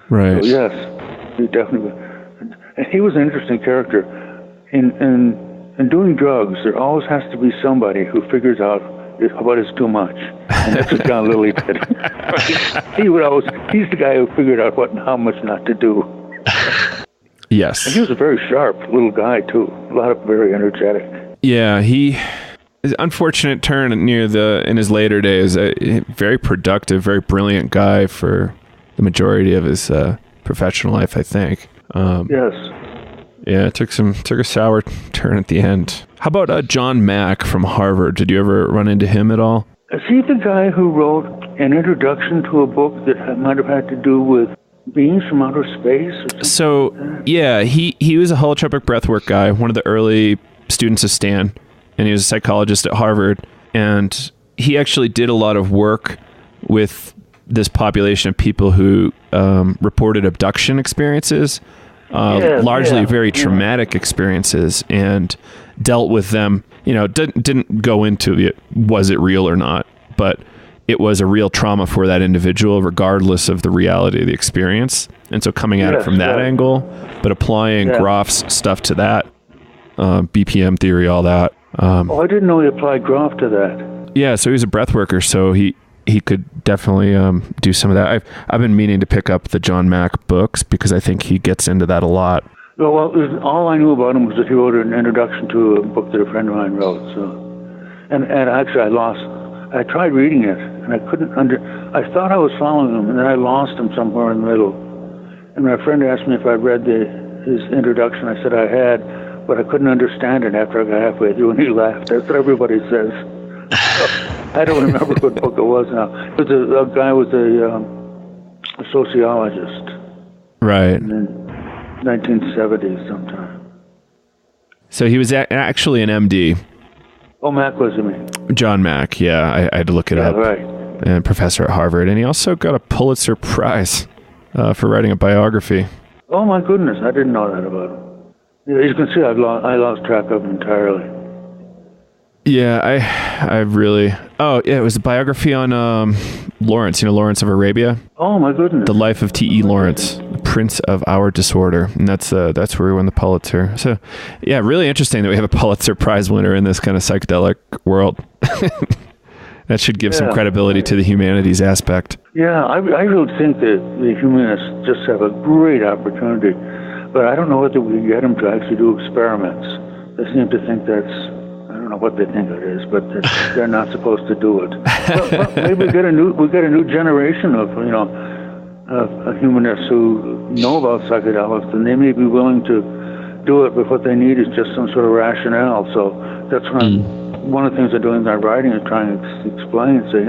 Right. So yes, he definitely. And he was an interesting character. In doing drugs, there always has to be somebody who figures out what is too much, and that's what John Lilly did. He's the guy who figured out what and how much not to do. Yes. And he was a very sharp little guy too. Very energetic. Yeah, his unfortunate turn in his later days. A very productive, very brilliant guy for the majority of his professional life, I think. Yes. Yeah, it took a sour turn at the end. How about John Mack from Harvard? Did you ever run into him at all? Is he the guy who wrote an introduction to a book that might have had to do with beings from outer space? Or something so, like that? Yeah, he was a holotropic breathwork guy, one of the early students of Stan, and he was a psychologist at Harvard. And he actually did a lot of work with this population of people who reported abduction experiences. Largely very traumatic experiences, and dealt with them. Didn't go into it, was it real or not, but it was a real trauma for that individual, regardless of the reality of the experience. And so coming at it from that angle, but applying Groff's stuff to that, BPM theory, all that. I didn't know he applied Groff to that. Yeah, so he was a breath worker, so he could definitely do some of that. I've been meaning to pick up the John Mack books because I think he gets into that a lot. Well, all I knew about him was that he wrote an introduction to a book that a friend of mine wrote. So, and actually, I tried reading it, and I couldn't I thought I was following him, and then I lost him somewhere in the middle. And my friend asked me if I read his introduction. I said I had, but I couldn't understand it after I got halfway through, and he laughed. That's what everybody says. I don't remember what book it was now. It was a guy was a sociologist. Right. In the 1970s sometime. So he was actually an MD. Oh, Mack was, you mean? John Mack, yeah. I had to look it up. Right. and professor at Harvard. And he also got a Pulitzer Prize for writing a biography. Oh my goodness, I didn't know that about him. Yeah, as you can see, I lost track of him entirely. Yeah, I really... Oh, yeah, it was a biography on Lawrence, Lawrence of Arabia. Oh my goodness. The Life of T.E. Lawrence, the Prince of Our Disorder. And that's where he won the Pulitzer. So, yeah, really interesting that we have a Pulitzer Prize winner in this kind of psychedelic world. That should give some credibility to the humanities aspect. Yeah, I really think that the humanists just have a great opportunity. But I don't know whether we can get them to actually do experiments. They seem to think that's... I don't know what they think it is, but they're not supposed to do it. But maybe we get a new generation of humanists who know about psychedelics, and they may be willing to do it. But what they need is just some sort of rationale. So that's what one of the things I'm doing in my writing is trying to explain. So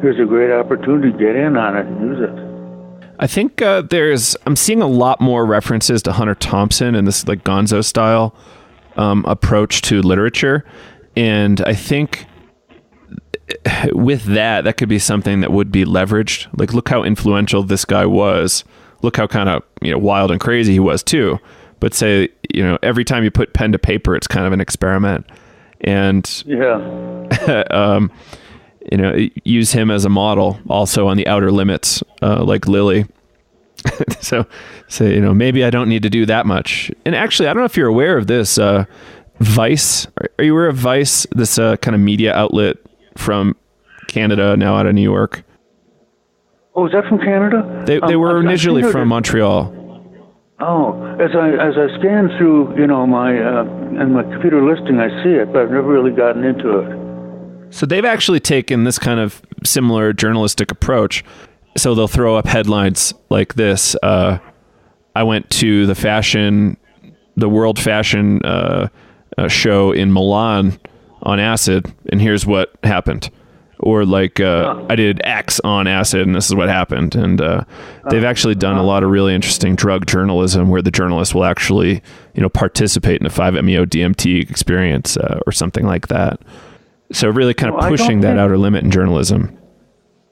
here's a great opportunity. Get in on it and use it. I think I'm seeing a lot more references to Hunter Thompson and this like Gonzo style approach to literature. And I think with that could be something that would be leveraged. Like, look how influential this guy was. Look how kind of, wild and crazy he was too. But say, every time you put pen to paper, it's kind of an experiment. And, use him as a model also on the outer limits, like Lily. So maybe I don't need to do that much. And actually, I don't know if you're aware of this, Vice. Are you aware of Vice, this kind of media outlet from Canada, now out of New York? Oh, is that from Canada? They were initially from Montreal. Oh, as I scan through, my and my computer listing, I see it, but I've never really gotten into it. So they've actually taken this kind of similar journalistic approach. So they'll throw up headlines like this. I went to the World Fashion show in Milan on acid, and here's what happened. Or like, I did X on acid, and this is what happened. And they've actually done a lot of really interesting drug journalism where the journalist will actually, participate in a 5-MeO-DMT experience or something like that. So really kind of pushing that outer limit in journalism.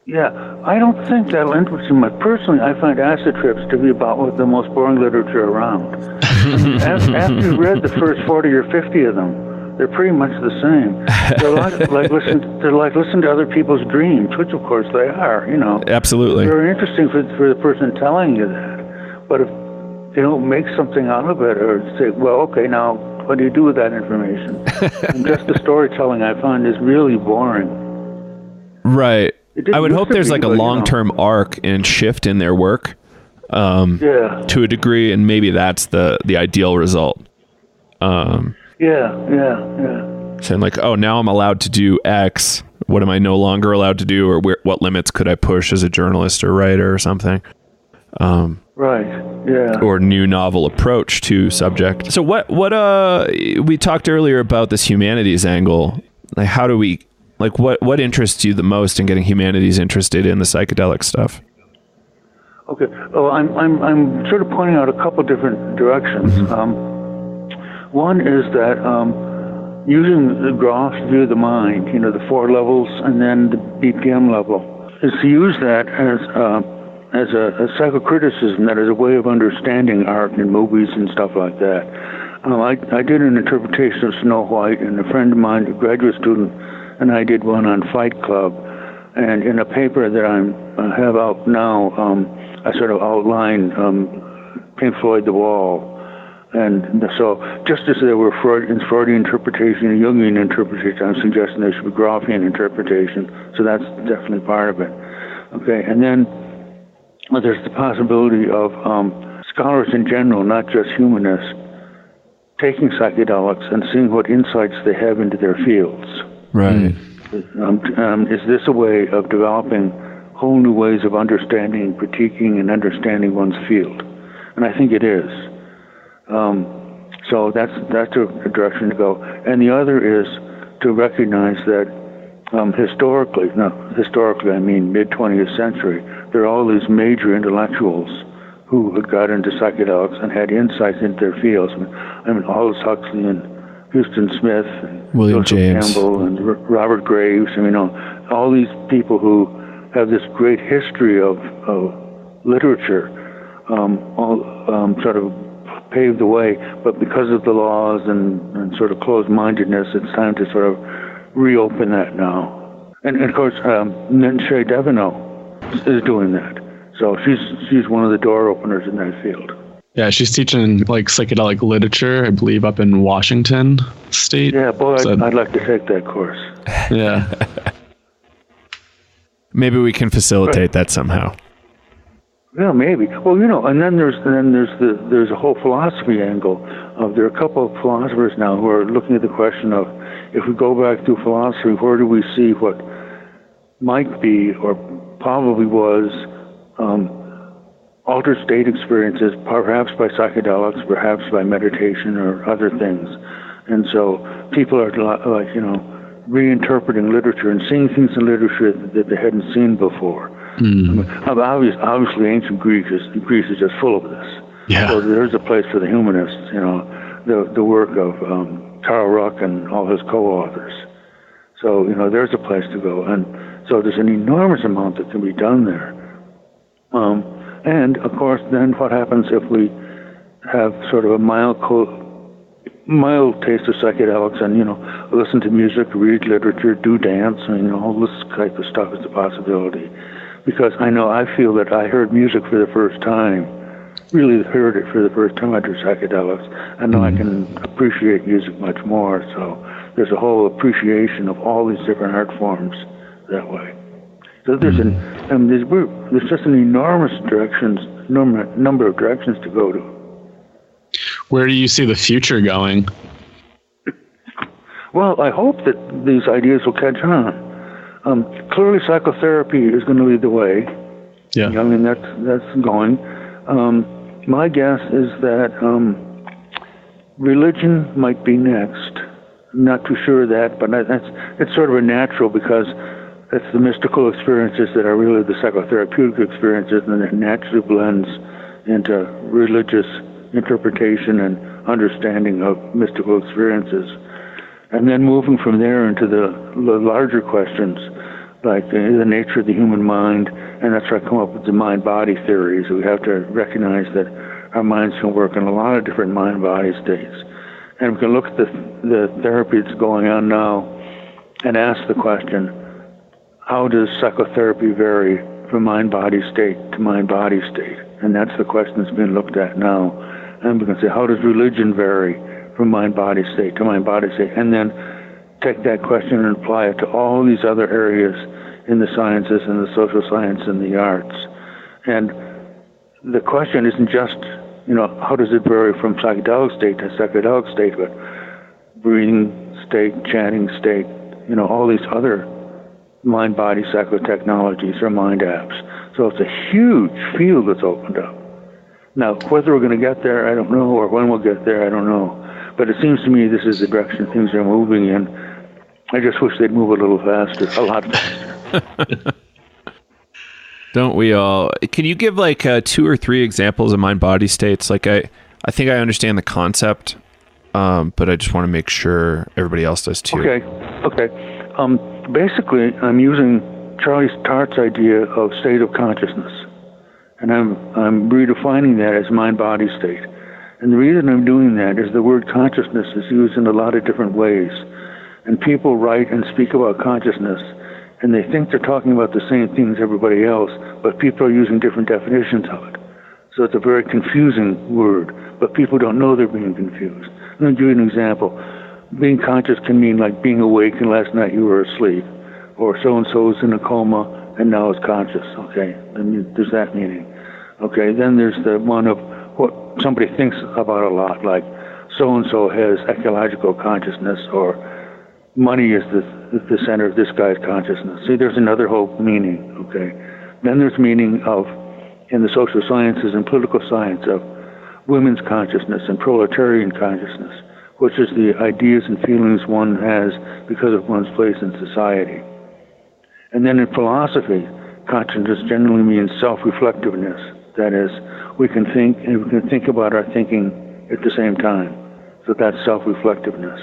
Yeah, I don't think that'll interest you much. Personally, I find acid trips to be about the most boring literature around. After you've read the first 40 or 50 of them, they're pretty much the same. They're like listen to other people's dreams, which of course they are. Absolutely. They're interesting for the person telling you that. But if they don't make something out of it, or say, well, okay, now what do you do with that information? And just the storytelling I find is really boring. Right. I would hope there's like a long-term arc and shift in their work to a degree, and maybe that's the ideal result. Saying like, oh, now I'm allowed to do X. What am I no longer allowed to do, or what limits could I push as a journalist or writer or something? Or new novel approach to subject. So what we talked earlier about this humanities angle. Like, how do we... Like, what interests you the most in getting humanities interested in the psychedelic stuff? Okay. Well, I'm sort of pointing out a couple different directions. One is that using the Groff's view of the mind, the 4 levels and then the BPM level, is to use that as a psychocriticism, that is a way of understanding art and movies and stuff like that. I did an interpretation of Snow White, and a friend of mine, a graduate student, and I did one on Fight Club. And in a paper that I have out now, I sort of outline Pink Floyd, The Wall. And so just as there were Freudian interpretation and Jungian interpretation, I'm suggesting there should be Groffian interpretation. So that's definitely part of it. Okay, and then there's the possibility of scholars in general, not just humanists, taking psychedelics and seeing what insights they have into their fields. Right. Is this a way of developing whole new ways of understanding, critiquing, and understanding one's field? And I think it is. So that's a direction to go. And the other is to recognize that historically I mean mid-20th century, there are all these major intellectuals who had got into psychedelics and had insights into their fields. I mean Aldous Huxley and Houston Smith, and William Joseph James Campbell, and Robert Graves. All these people who have this great history of literature, sort of paved the way, but because of the laws and sort of closed-mindedness, it's time to sort of reopen that now. And of course, Shay Deveneaux is doing that. So she's one of the door openers in that field. Yeah, she's teaching like psychedelic literature, I believe, up in Washington State. Yeah, boy, I'd like to take that course. Yeah. Maybe we can facilitate that somehow. Yeah, maybe. Well, and then there's a whole philosophy angle. There are a couple of philosophers now who are looking at the question of, if we go back through philosophy, where do we see what might be or probably was altered state experiences, perhaps by psychedelics, perhaps by meditation or other things. And so people are like, reinterpreting literature and seeing things in literature that they hadn't seen before. Mm. I mean, obviously ancient Greece is just full of this. Yeah. So there's a place for the humanists, the work of Carl Ruck and all his co-authors. So, there's a place to go. And so there's an enormous amount that can be done there. And, of course, then what happens if we have sort of a mild taste of psychedelics and, listen to music, read literature, do dance, all this type of stuff is a possibility. Because I feel that I heard music for the first time, really heard it for the first time under psychedelics, and now I can appreciate music much more. So there's a whole appreciation of all these different art forms that way. So there's there's just an enormous number of directions to go to. Where do you see the future going? Well, I hope that these ideas will catch on. Clearly, psychotherapy is going to lead the way. Yeah. I mean, that's going. My guess is that religion might be next. I'm not too sure of that, but it's sort of a natural, because it's the mystical experiences that are really the psychotherapeutic experiences, and it naturally blends into religious interpretation and understanding of mystical experiences. And then moving from there into the larger questions, like the nature of the human mind, and that's where I come up with the mind-body theories. We have to recognize that our minds can work in a lot of different mind-body states. And we can look at the therapy that's going on now and ask the question, how does psychotherapy vary from mind-body state to mind-body state? And that's the question that's being looked at now. And we can say, how does religion vary from mind-body state to mind-body state? And then take that question and apply it to all these other areas in the sciences and the social science and the arts. And the question isn't just, how does it vary from psychedelic state to psychedelic state, but breathing state, chanting state, all these other mind-body psychotechnologies or mind apps. So it's a huge field that's opened up. Now, whether we're going to get there, I don't know, or when we'll get there, I don't know. But it seems to me this is the direction things are moving in. I just wish they'd move a little faster, a lot faster. Don't we all? Can you give like 2 or 3 examples of mind-body states? Like I think I understand the concept, but I just want to make sure everybody else does too. Okay. Basically, I'm using Charlie Tart's idea of state of consciousness, and I'm redefining that as mind-body state. And the reason I'm doing that is the word consciousness is used in a lot of different ways. And people write and speak about consciousness, and they think they're talking about the same thing as everybody else, but people are using different definitions of it. So it's a very confusing word, but people don't know they're being confused. Let me give you an example. Being conscious can mean like being awake and last night you were asleep, or so-and-so's in a coma and now is conscious, okay? And there's that meaning. Okay, then there's the one of what somebody thinks about a lot, like so-and-so has ecological consciousness, or money is the center of this guy's consciousness. See, there's another whole meaning, okay? Then there's meaning of, in the social sciences and political science, of women's consciousness and proletarian consciousness, which is the ideas and feelings one has because of one's place in society. And then in philosophy, consciousness generally means self-reflectiveness. That is, we can think and we can think about our thinking at the same time. So that's self-reflectiveness.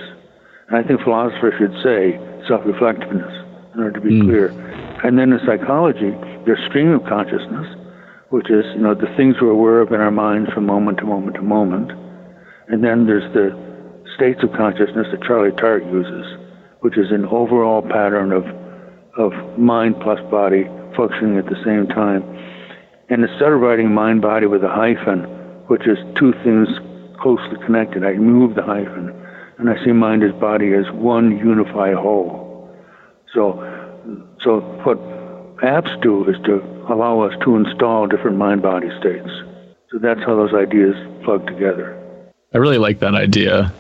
And I think philosophers should say self-reflectiveness in order to be clear. And then in psychology, there's stream of consciousness, which is, the things we're aware of in our minds from moment to moment to moment. And then there's the states of consciousness that Charlie Tart uses, which is an overall pattern of mind plus body functioning at the same time. And instead of writing mind-body with a hyphen, which is two things closely connected, I remove the hyphen, and I see mind as body as one unified whole. So what apps do is to allow us to install different mind-body states. So that's how those ideas plug together. I really like that idea.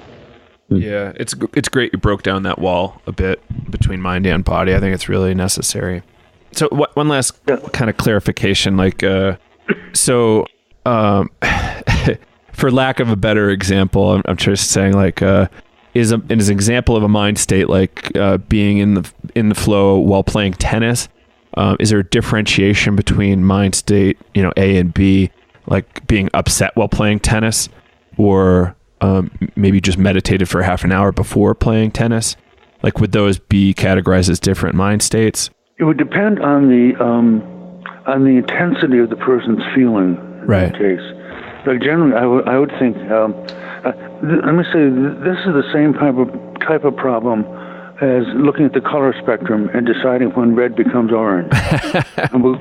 Yeah, it's great you broke down that wall a bit between mind and body. I think it's really necessary. So one last kind of clarification, for lack of a better example, I'm just saying is an example of a mind state like being in the flow while playing tennis. Is there a differentiation between mind state, A and B, like being upset while playing tennis, or maybe just meditated for half an hour before playing tennis? Like, would those be categorized as different mind states? It would depend on the intensity of the person's feeling. Right. In that case, like generally, I would think. Let me say this is the same type of problem as looking at the color spectrum and deciding when red becomes orange. And we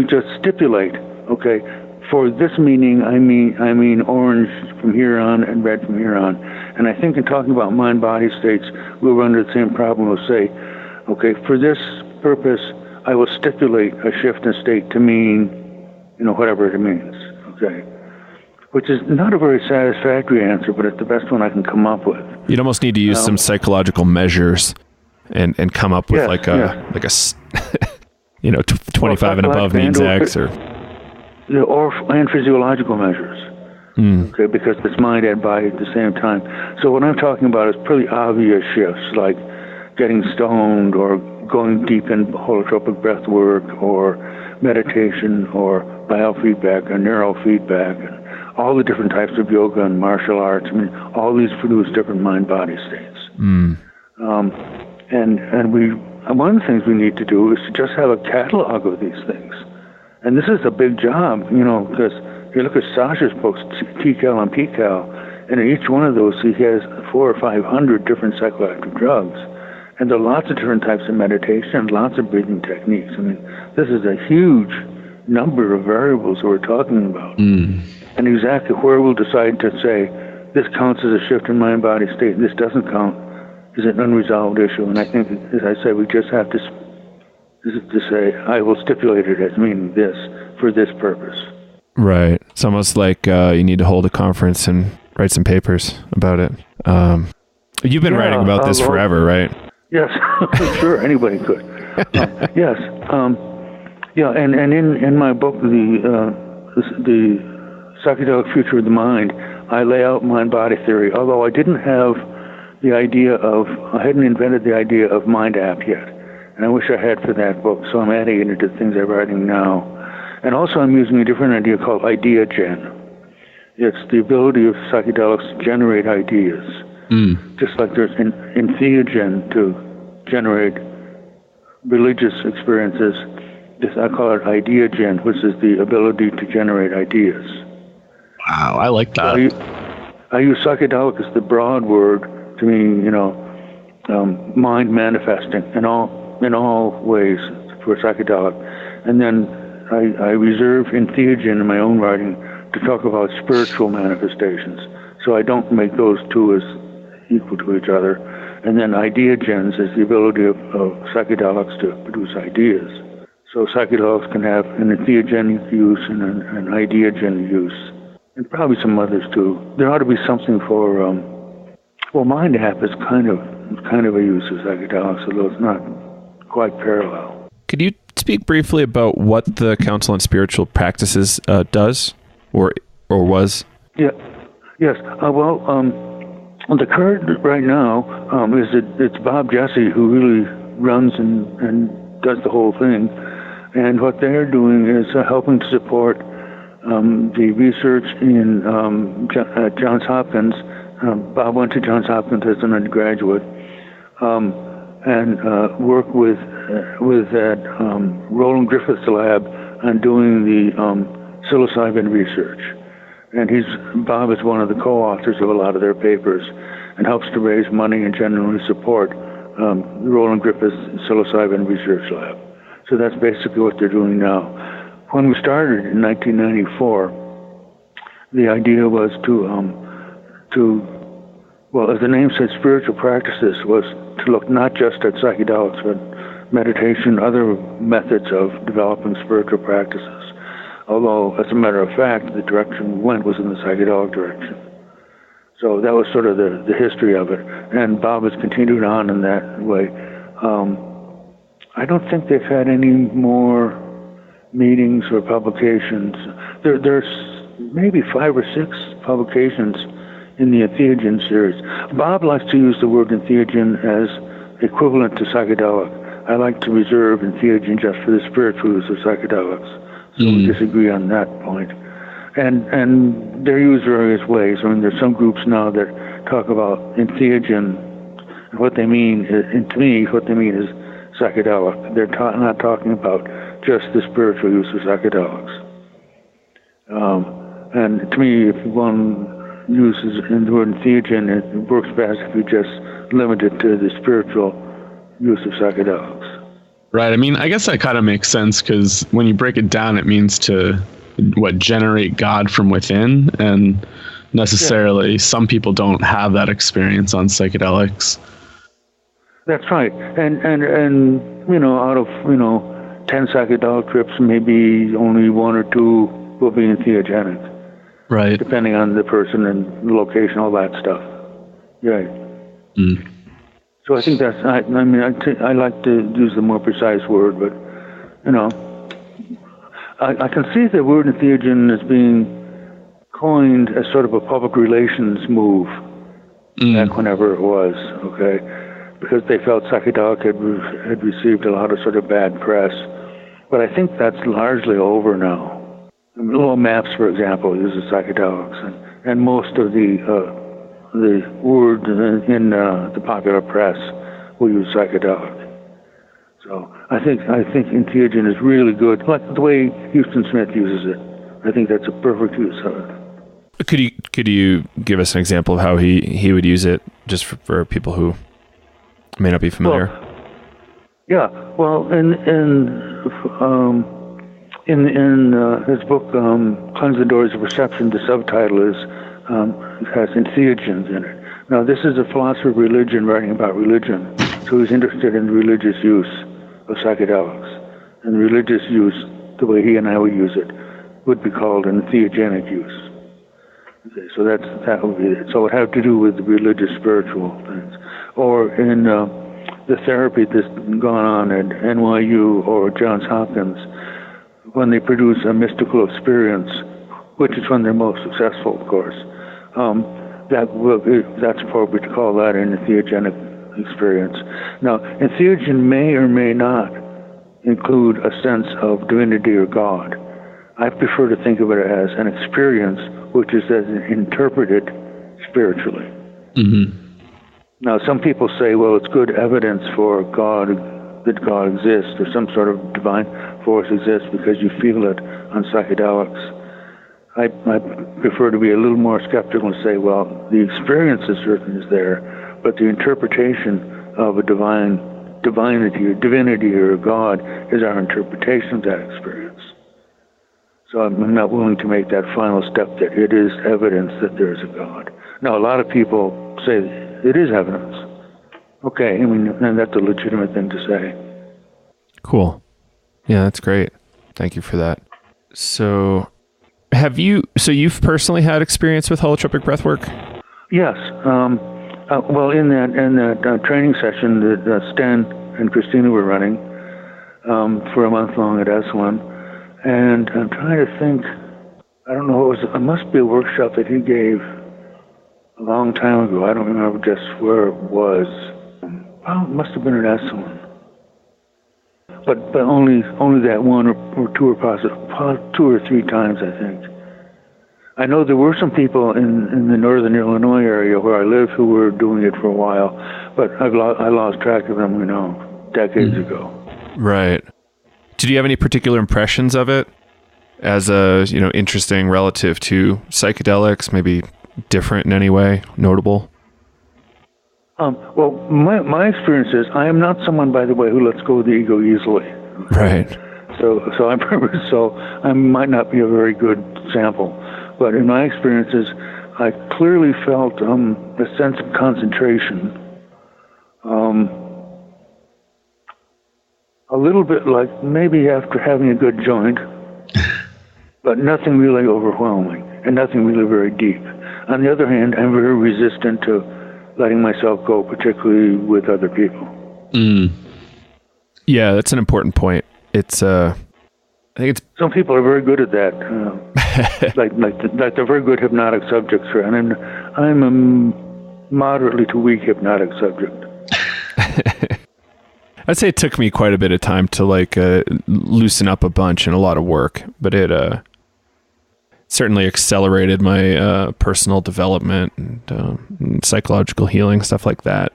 just stipulate, okay, for this meaning, I mean orange from here on and red from here on. And I think in talking about mind-body states, we'll run into the same problem. We'll say, okay, for this purpose, I will stipulate a shift in state to mean, whatever it means, okay? Which is not a very satisfactory answer, but it's the best one I can come up with. You'd almost need to use some psychological measures and come up with 25 and above means X or and physiological measures. Okay, because it's mind and body at the same time. So what I'm talking about is pretty obvious shifts, like getting stoned or going deep in holotropic breath work or meditation or biofeedback or neurofeedback, and all the different types of yoga and martial arts. I mean, all these produce different mind-body states. And one of the things we need to do is to just have a catalog of these things. And this is a big job, because if you look at Sasha's books, TCAL and PCAL, and in each one of those he has 400 or 500 different psychoactive drugs. And there are lots of different types of meditation, lots of breathing techniques. I mean, this is a huge number of variables that we're talking about. And exactly where we'll decide to say, this counts as a shift in mind-body state, and this doesn't count, is an unresolved issue. And I think, as I said, we just have to say, I will stipulate it as meaning this for this purpose. Right. It's almost like you need to hold a conference and write some papers about it. You've been writing about this forever, right? Yes, sure. Anybody could. Yes. And in my book, the Psychedelic Future of the Mind, I lay out mind-body theory, although I hadn't invented the idea of mind app yet. And I wish I had for that book, so I'm adding it into things I'm writing now. And also I'm using a different idea called idea gen. It's the ability of psychedelics to generate ideas. Just like there's entheogen to generate religious experiences. I call it idea gen, which is the ability to generate ideas. Wow, I like that. I use psychedelic as the broad word to mean, mind manifesting in all ways for psychedelic. And then I reserve entheogen in my own writing to talk about spiritual manifestations. So I don't make those two as equal to each other. And then idea gens is the ability of psychedelics to produce ideas. So psychedelics can have an entheogenic use and an ideagen use, and probably some others too. There ought to be something for mind app is kind of a use of psychedelics, although it's not quite parallel. Could you speak briefly about what the Council on Spiritual Practices does, or was? Yeah. Yes. The current right now is it's Bob Jesse who really runs and does the whole thing, and what they're doing is helping to support the research in Johns Hopkins. Bob went to Johns Hopkins as an undergraduate, and work with that Roland Griffith's lab on doing the psilocybin research. And Bob is one of the co-authors of a lot of their papers and helps to raise money and generally support Roland Griffith's psilocybin research lab. So that's basically what they're doing now. When we started in 1994, the idea was well, as the name said, spiritual practices was to look not just at psychedelics, but meditation, other methods of developing spiritual practices. Although, as a matter of fact, the direction we went was in the psychedelic direction. So that was sort of the history of it. And Bob has continued on in that way. I don't think they've had any more meetings or publications. There's maybe 5 or 6 publications in the entheogen series. Bob likes to use the word entheogen as equivalent to psychedelic. I like to reserve entheogen just for the spiritual use of psychedelics. So we disagree on that point. And they're used various ways. I mean, there's some groups now that talk about entheogen, and what they mean, and to me, what they mean is psychedelic. They're not talking about just the spiritual use of psychedelics. And to me, if one uses the word entheogen, it works best if you just limit it to the spiritual use of psychedelics. Right. I mean, I guess that kind of makes sense, because when you break it down, it means to generate God from within, and necessarily some people don't have that experience on psychedelics. That's right. And out of 10 psychedelic trips, maybe only 1 or 2 will be entheogenic. Right. Depending on the person and the location, all that stuff. Right. Mm. So I think that's, I like to use the more precise word, but, I can see the word entheogen as being coined as sort of a public relations move, back whenever it was, okay? Because they felt psychedelic had received a lot of sort of bad press. But I think that's largely over now. Little Maps, for example, uses psychedelics, and most of the word in the popular press will use psychedelic. So I think entheogen is really good, like the way Houston Smith uses it. I think that's a perfect use of it. Could you give us an example of how he would use it, just for people who may not be familiar? Well, in his book Cleanse the Doors of Perception, the subtitle has entheogens in it. Now, this is a philosopher of religion writing about religion, so he's interested in religious use of psychedelics. And religious use, the way he and I would use it, would be called an entheogenic use. Okay, so that would be it. So it would have to do with the religious, spiritual things. Or in the therapy that's gone on at NYU or Johns Hopkins, when they produce a mystical experience, which is when they're most successful, of course, that's appropriate to call that an entheogenic experience. Now, entheogen may or may not include a sense of divinity or God. I prefer to think of it as an experience which is interpreted spiritually. Mm-hmm. Now, some people say, well, it's good evidence for God, that God exists, or some sort of divine force exists because you feel it on psychedelics. I prefer to be a little more skeptical and say, well, the experience is certainly there, but the interpretation of a divinity or God is our interpretation of that experience. So I'm not willing to make that final step that it is evidence that there is a God. Now, a lot of people say it is evidence. Okay, and that's a legitimate thing to say. Cool. Yeah, that's great. Thank you for that. So you've personally had experience with holotropic breathwork? Yes. Well, in that training session that Stan and Christina were running for a month long at S1, and I'm trying to think, I don't know, it must be a workshop that he gave a long time ago. I don't remember just where it was. Well, it must have been at S1. But only that one or two or possibly 2 or 3 times, I think. I know there were some people in the northern Illinois area where I live who were doing it for a while, but I lost track of them, decades ago. Right. Did you have any particular impressions of it as interesting relative to psychedelics, maybe different in any way, notable? Well, my experience is I am not someone, by the way, who lets go of the ego easily. Right. So I might not be a very good sample, but in my experiences, I clearly felt a sense of concentration, a little bit like maybe after having a good joint, but nothing really overwhelming and nothing really very deep. On the other hand, I'm very resistant to letting myself go, particularly with other people. Yeah, that's an important point. It's I think it's some people are very good at that, like they're very good hypnotic subjects, and I'm a moderately to weak hypnotic subject. I'd say it took me quite a bit of time to loosen up a bunch and a lot of work, but it certainly accelerated my personal development and psychological healing, stuff like that.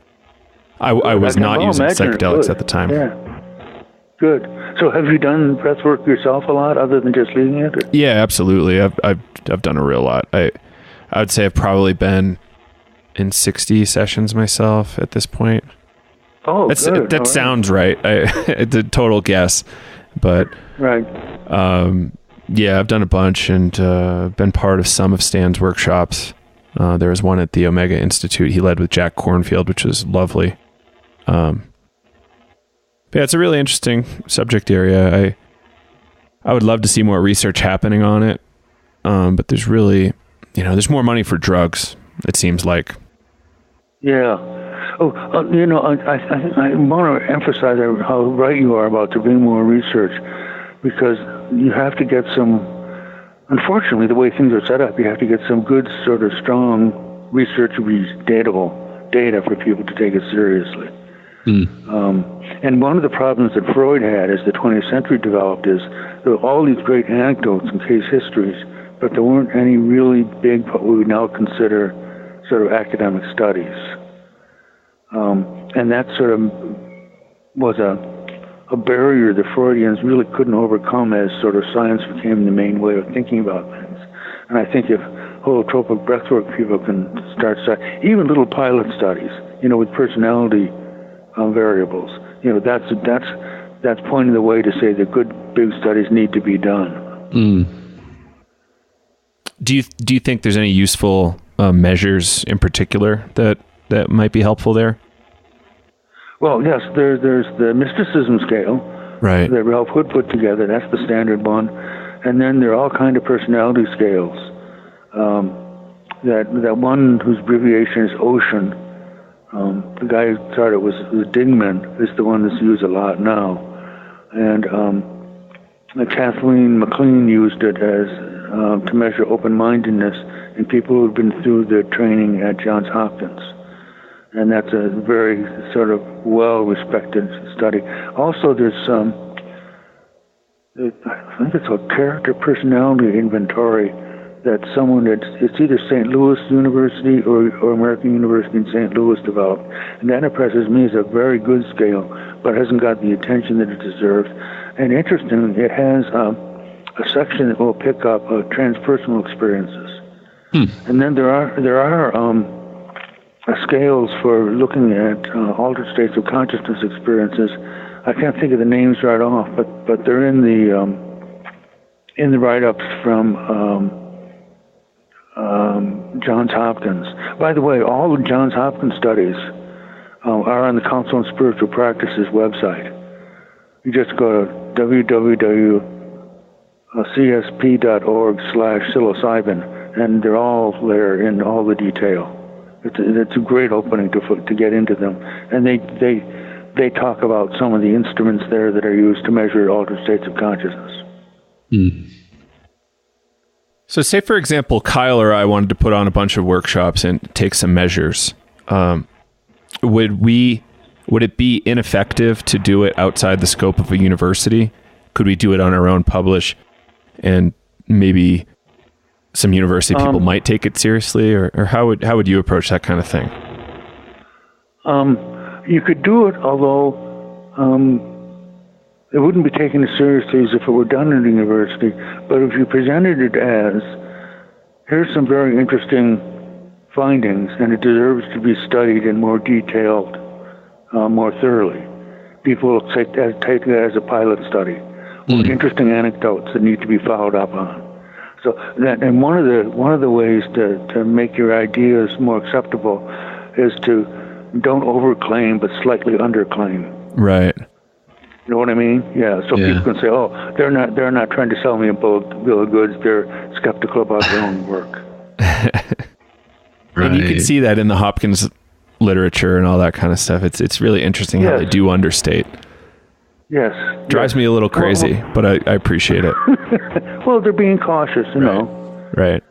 I was not using psychedelics at the time. Yeah, good. So have you done breath work yourself a lot other than just leading it? Or? Yeah, absolutely. I've done a real lot. I would say I've probably been in 60 sessions myself at this point. Oh, good. That sounds right. It's a total guess, but right. Yeah, I've done a bunch and been part of some of Stan's workshops. There was one at the Omega Institute he led with Jack Kornfield, which was lovely. But yeah, it's a really interesting subject area. I would love to see more research happening on it, but there's really, there's more money for drugs, it seems like. Yeah. Oh, I want to emphasize how right you are about there being more research, because you have to get some, unfortunately, the way things are set up, you have to get some good, sort of strong research-y data for people to take it seriously. And one of the problems that Freud had as the 20th century developed is there were all these great anecdotes and case histories, but there weren't any really big, what we would now consider sort of academic studies. And that sort of was a barrier the Freudians really couldn't overcome as sort of science became the main way of thinking about things. And I think if holotropic breathwork people can start even little pilot studies, with personality variables, that's pointing the way to say that good big studies need to be done. Do you think there's any useful measures in particular that might be helpful there? Well, yes, there's the mysticism scale, right, that Ralph Hood put together. That's the standard one. And then there are all kind of personality scales. That one whose abbreviation is Ocean, the guy who started was Dingman, is the one that's used a lot now. And Kathleen McLean used it as to measure open-mindedness in people who've been through the training at Johns Hopkins. And that's a very sort of well-respected study. Also, there's I think it's a character personality inventory that it's either St. Louis University or American University in St. Louis developed. And that impresses me as a very good scale, but hasn't got the attention that it deserves. And interestingly, it has a section that will pick up transpersonal experiences. And then there are scales for looking at altered states of consciousness experiences. I can't think of the names right off, but they're in the write-ups from Johns Hopkins. By the way, all the Johns Hopkins studies are on the Council on Spiritual Practices website. You just go to www.csp.org/psilocybin, and they're all there in all the detail. It's a great opening to get into them, and they talk about some of the instruments there that are used to measure altered states of consciousness. So say, for example, Kyle or I wanted to put on a bunch of workshops and take some measures. Would it be ineffective to do it outside the scope of a university? Could we do it on our own, publish, and maybe some university people might take it seriously, or how would you approach that kind of thing? You could do it, although it wouldn't be taken as seriously as if it were done at a university. But if you presented it as, here's some very interesting findings, and it deserves to be studied in more detailed, more thoroughly, people will take that as a pilot study, or interesting anecdotes that need to be followed up on. So that, and one of the ways to make your ideas more acceptable is to don't overclaim but slightly underclaim. Right. You know what I mean? Yeah. So people can say, "Oh, they're not trying to sell me a bill of goods. They're skeptical about their own work." Right. And you can see that in the Hopkins literature and all that kind of stuff. It's really interesting how they do understate. Yes. Drives me a little crazy, but I appreciate it. Well, they're being cautious, you know. Right.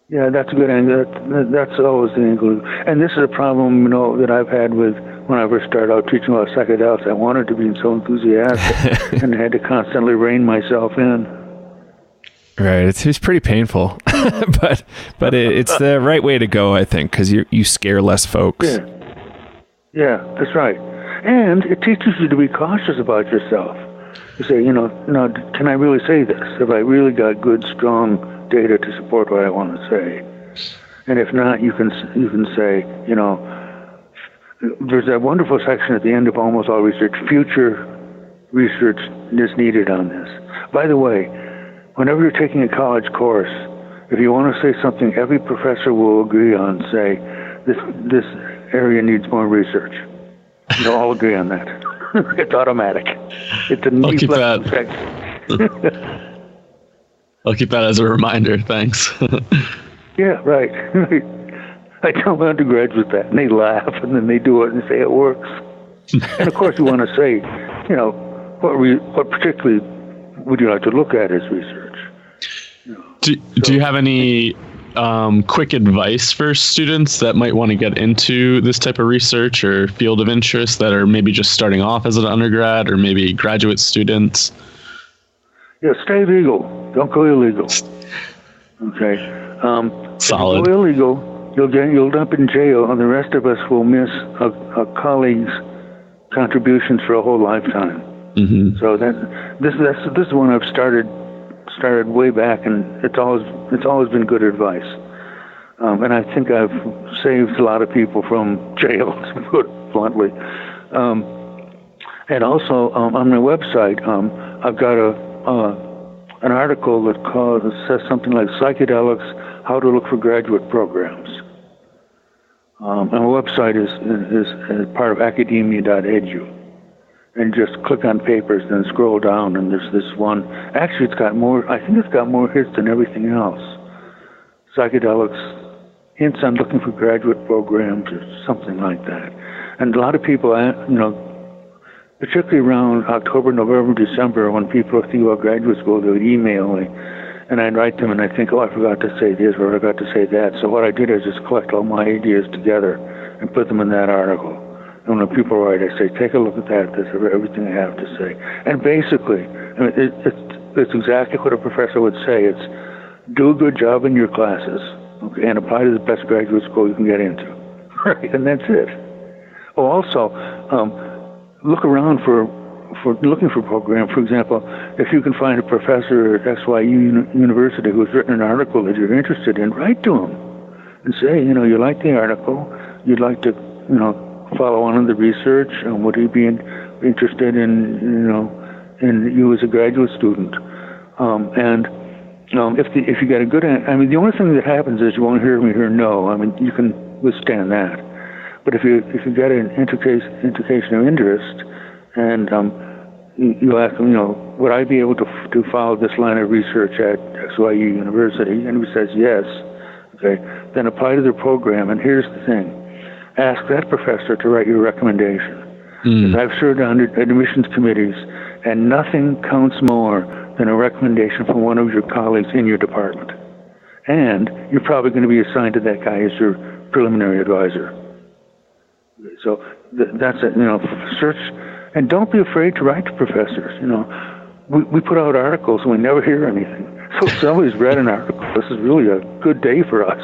Yeah, that's a good angle. That's always the angle. And this is a problem, you know, that I've had with when I first started out teaching about psychedelics. I wanted to be so enthusiastic and I had to constantly rein myself in. Right. It's pretty painful, but it's the right way to go, I think, because you scare less folks. Yeah, that's right. And it teaches you to be cautious about yourself. You say, can I really say this? Have I really got good, strong data to support what I want to say? And if not, you can say, there's that wonderful section at the end of almost all research, future research is needed on this. By the way, whenever you're taking a college course, if you want to say something every professor will agree on, say, this area needs more research. They'll all agree on that. It's automatic. It's a neat section. I'll keep that as a reminder. Thanks. Yeah, right. I tell my undergraduates that, and they laugh, and then they do it and say it works. And of course, you want to say, what particularly would you like to look at as research? Do you have any quick advice for students that might want to get into this type of research or field of interest that are maybe just starting off as an undergrad or maybe graduate students? Yeah, stay legal. Don't go illegal. Okay. Solid. If you go illegal, you'll end up in jail, and the rest of us will miss a colleague's contributions for a whole lifetime. Mm-hmm. So this is one I've started way back, and it's always been good advice. And I think I've saved a lot of people from jail, to put it bluntly. And also on my website, I've got an article that says something like Psychedelics: How to Look for Graduate Programs. And my website is part of academia.edu. And just click on papers, then scroll down, and there's this one. Actually, I think it's got more hits than everything else. Psychedelics, hints on looking for graduate programs, or something like that. And a lot of people, particularly around October, November, December, when people are thinking about graduate school, they would email me, and I'd write them, and I'd think, I forgot to say this, or I forgot to say that. So what I did is just collect all my ideas together and put them in that article. And when people write, I say, take a look at that. That's everything I have to say. And basically, it's exactly what a professor would say. It's do a good job in your classes, okay, and apply to the best graduate school you can get into. Right, and that's it. Oh, also, look around for looking for programs. For example, if you can find a professor at XYU University who's written an article that you're interested in, write to him and say, you like the article, you'd like to, follow on in the research, and would he be interested in you as a graduate student? If you get a good, the only thing that happens is you won't hear me hear no. You can withstand that. But if you get an indication of interest, and you ask him, would I be able to follow this line of research at XYU University? And he says yes. Okay, then apply to their program. And here's the thing. Ask that professor to write your recommendation. Because I've served on admissions committees, and nothing counts more than a recommendation from one of your colleagues in your department. And you're probably going to be assigned to that guy as your preliminary advisor. So that's it. Search, and don't be afraid to write to professors. We put out articles and we never hear anything. So somebody's read an article. This is really a good day for us.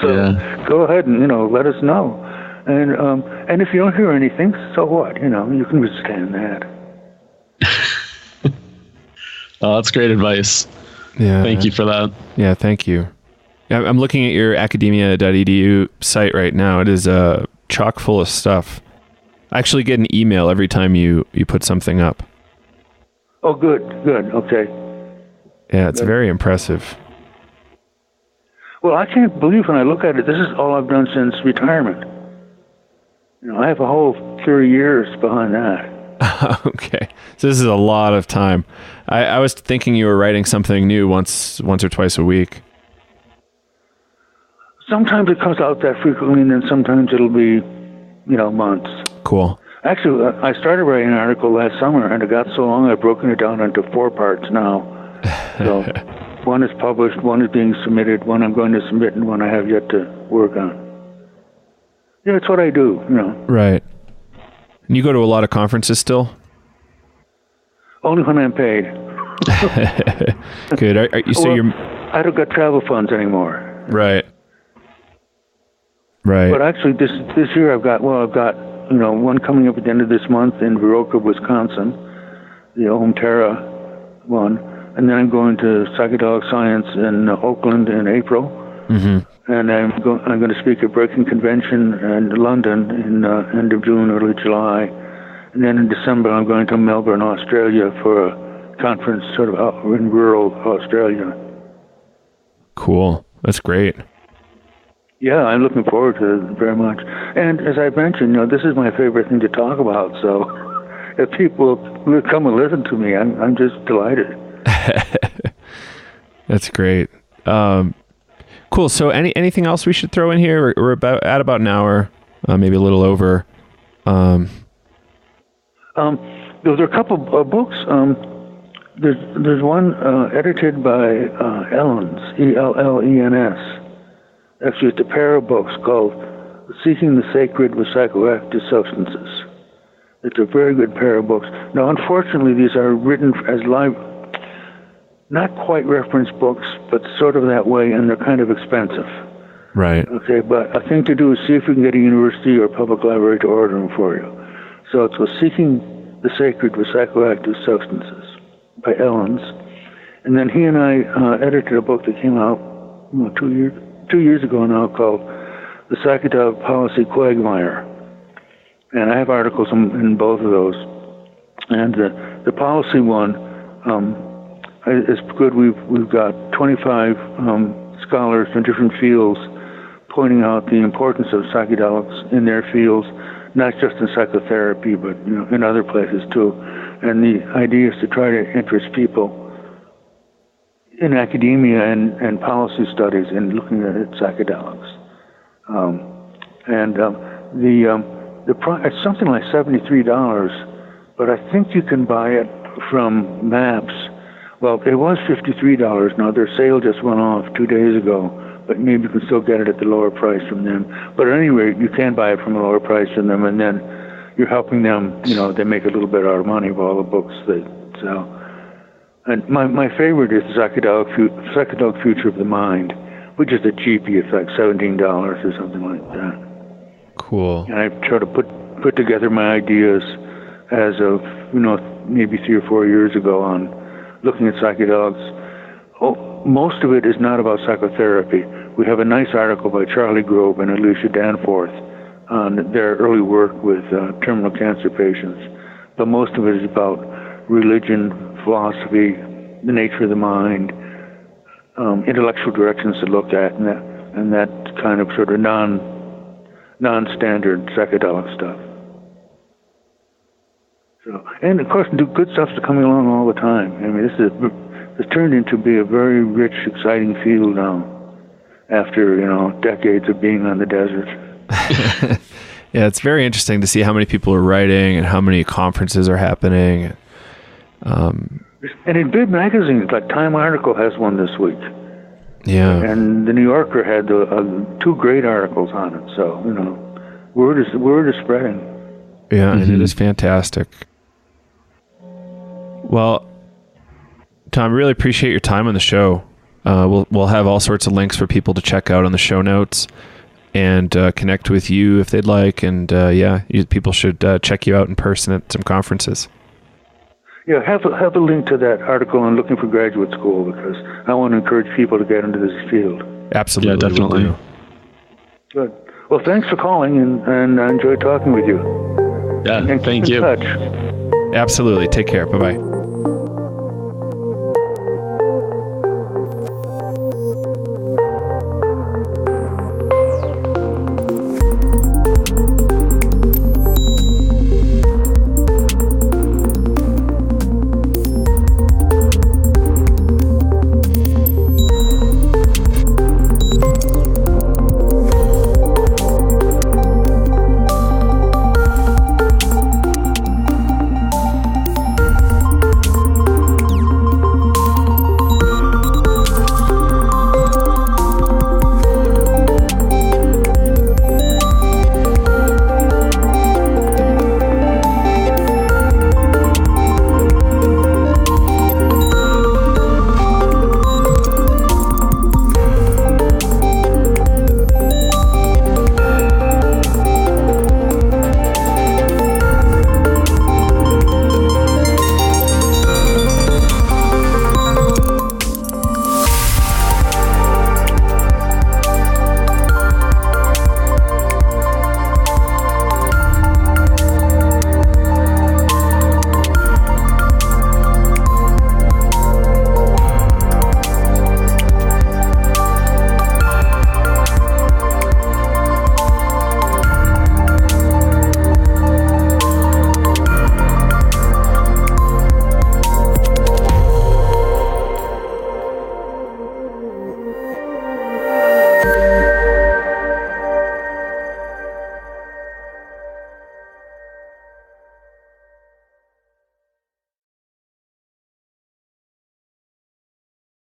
So go ahead and let us know. And if you don't hear anything, so what? You can withstand that. Oh, that's great advice. Yeah. Thank you for that. Yeah, thank you. I'm looking at your academia.edu site right now. It is chock full of stuff. I actually get an email every time you put something up. Oh, good. Okay. Yeah, it's very impressive. Well, I can't believe when I look at it, this is all I've done since retirement. I have a whole 30 years behind that. Okay. So this is a lot of time. I was thinking you were writing something new once or twice a week. Sometimes it comes out that frequently, and then sometimes it'll be, months. Cool. Actually, I started writing an article last summer, and it got so long I've broken it down into 4 parts now. So one is published, one is being submitted, one I'm going to submit, and one I have yet to work on. Yeah, it's what I do, Right. And you go to a lot of conferences still? Only when I'm paid. Good. I don't got travel funds anymore. Right. But actually, this year I've got one coming up at the end of this month in Viroqua, Wisconsin, the Om Terra one, and then I'm going to Psychedelic Science in Oakland in April, and I'm going to speak at Breaking Convention in London in end of June, early July, and then in December I'm going to Melbourne, Australia for a conference sort of out in rural Australia. Cool. That's great. Yeah, I'm looking forward to it very much. And as I mentioned, this is my favorite thing to talk about. So if people will come and listen to me, I'm just delighted. That's great. Cool. So anything else we should throw in here? We're at about an hour, maybe a little over. There are a couple of books. There's one edited by Ellens, Ellens. Actually, it's a pair of books called Seeking the Sacred with Psychoactive Substances. It's a very good pair of books. Now, unfortunately, these are written as not quite reference books, but sort of that way, and they're kind of expensive. Right. Okay, but a thing to do is see if we can get a university or public library to order them for you. So it's Seeking the Sacred with Psychoactive Substances by Ellens. And then he and I edited a book that came out 2 years ago now called The Psychedelic Policy Quagmire. And I have articles in both of those. And the policy one is good. We've got 25 scholars in different fields pointing out the importance of psychedelics in their fields, not just in psychotherapy, but in other places too. And the idea is to try to interest people in academia and policy studies and looking at psychedelics. The price, it's something like $73, but I think you can buy it from MAPS. Well, it was $53 now. Their sale just went off 2 days ago, but maybe you can still get it at the lower price from them. But at any rate, you can buy it from a lower price from them, and then you're helping them, they make a little bit out of money of all the books they sell. And my favorite is Psychedelic Future of the Mind, which is a cheapie. It's like $17 or something like that. Cool. And I try to put together my ideas as of, maybe 3 or 4 years ago on looking at psychedelics. Most of it is not about psychotherapy. We have a nice article by Charlie Grove and Alicia Danforth on their early work with terminal cancer patients. But most of it is about religion, philosophy, the nature of the mind, intellectual directions to look at, and that kind of sort of non-standard psychedelic stuff. So, and of course, good stuff's coming along all the time. I mean, it's turned into be a very rich, exciting field now, after decades of being on the desert. Yeah, it's very interesting to see how many people are writing and how many conferences are happening. And in big magazines, like Time article has one this week. Yeah. And the New Yorker had 2 great articles on it. So, word is spreading. Yeah, and it is fantastic. Well, Tom, really appreciate your time on the show. We'll have all sorts of links for people to check out on the show notes and connect with you if they'd like. And people should check you out in person at some conferences. Yeah, have a link to that article on looking for graduate school, because I want to encourage people to get into this field. Absolutely. Yeah, definitely. Good. Well, thanks for calling, and I enjoyed talking with you. Yeah, And thank keep you. in touch. Absolutely. Take care. Bye-bye.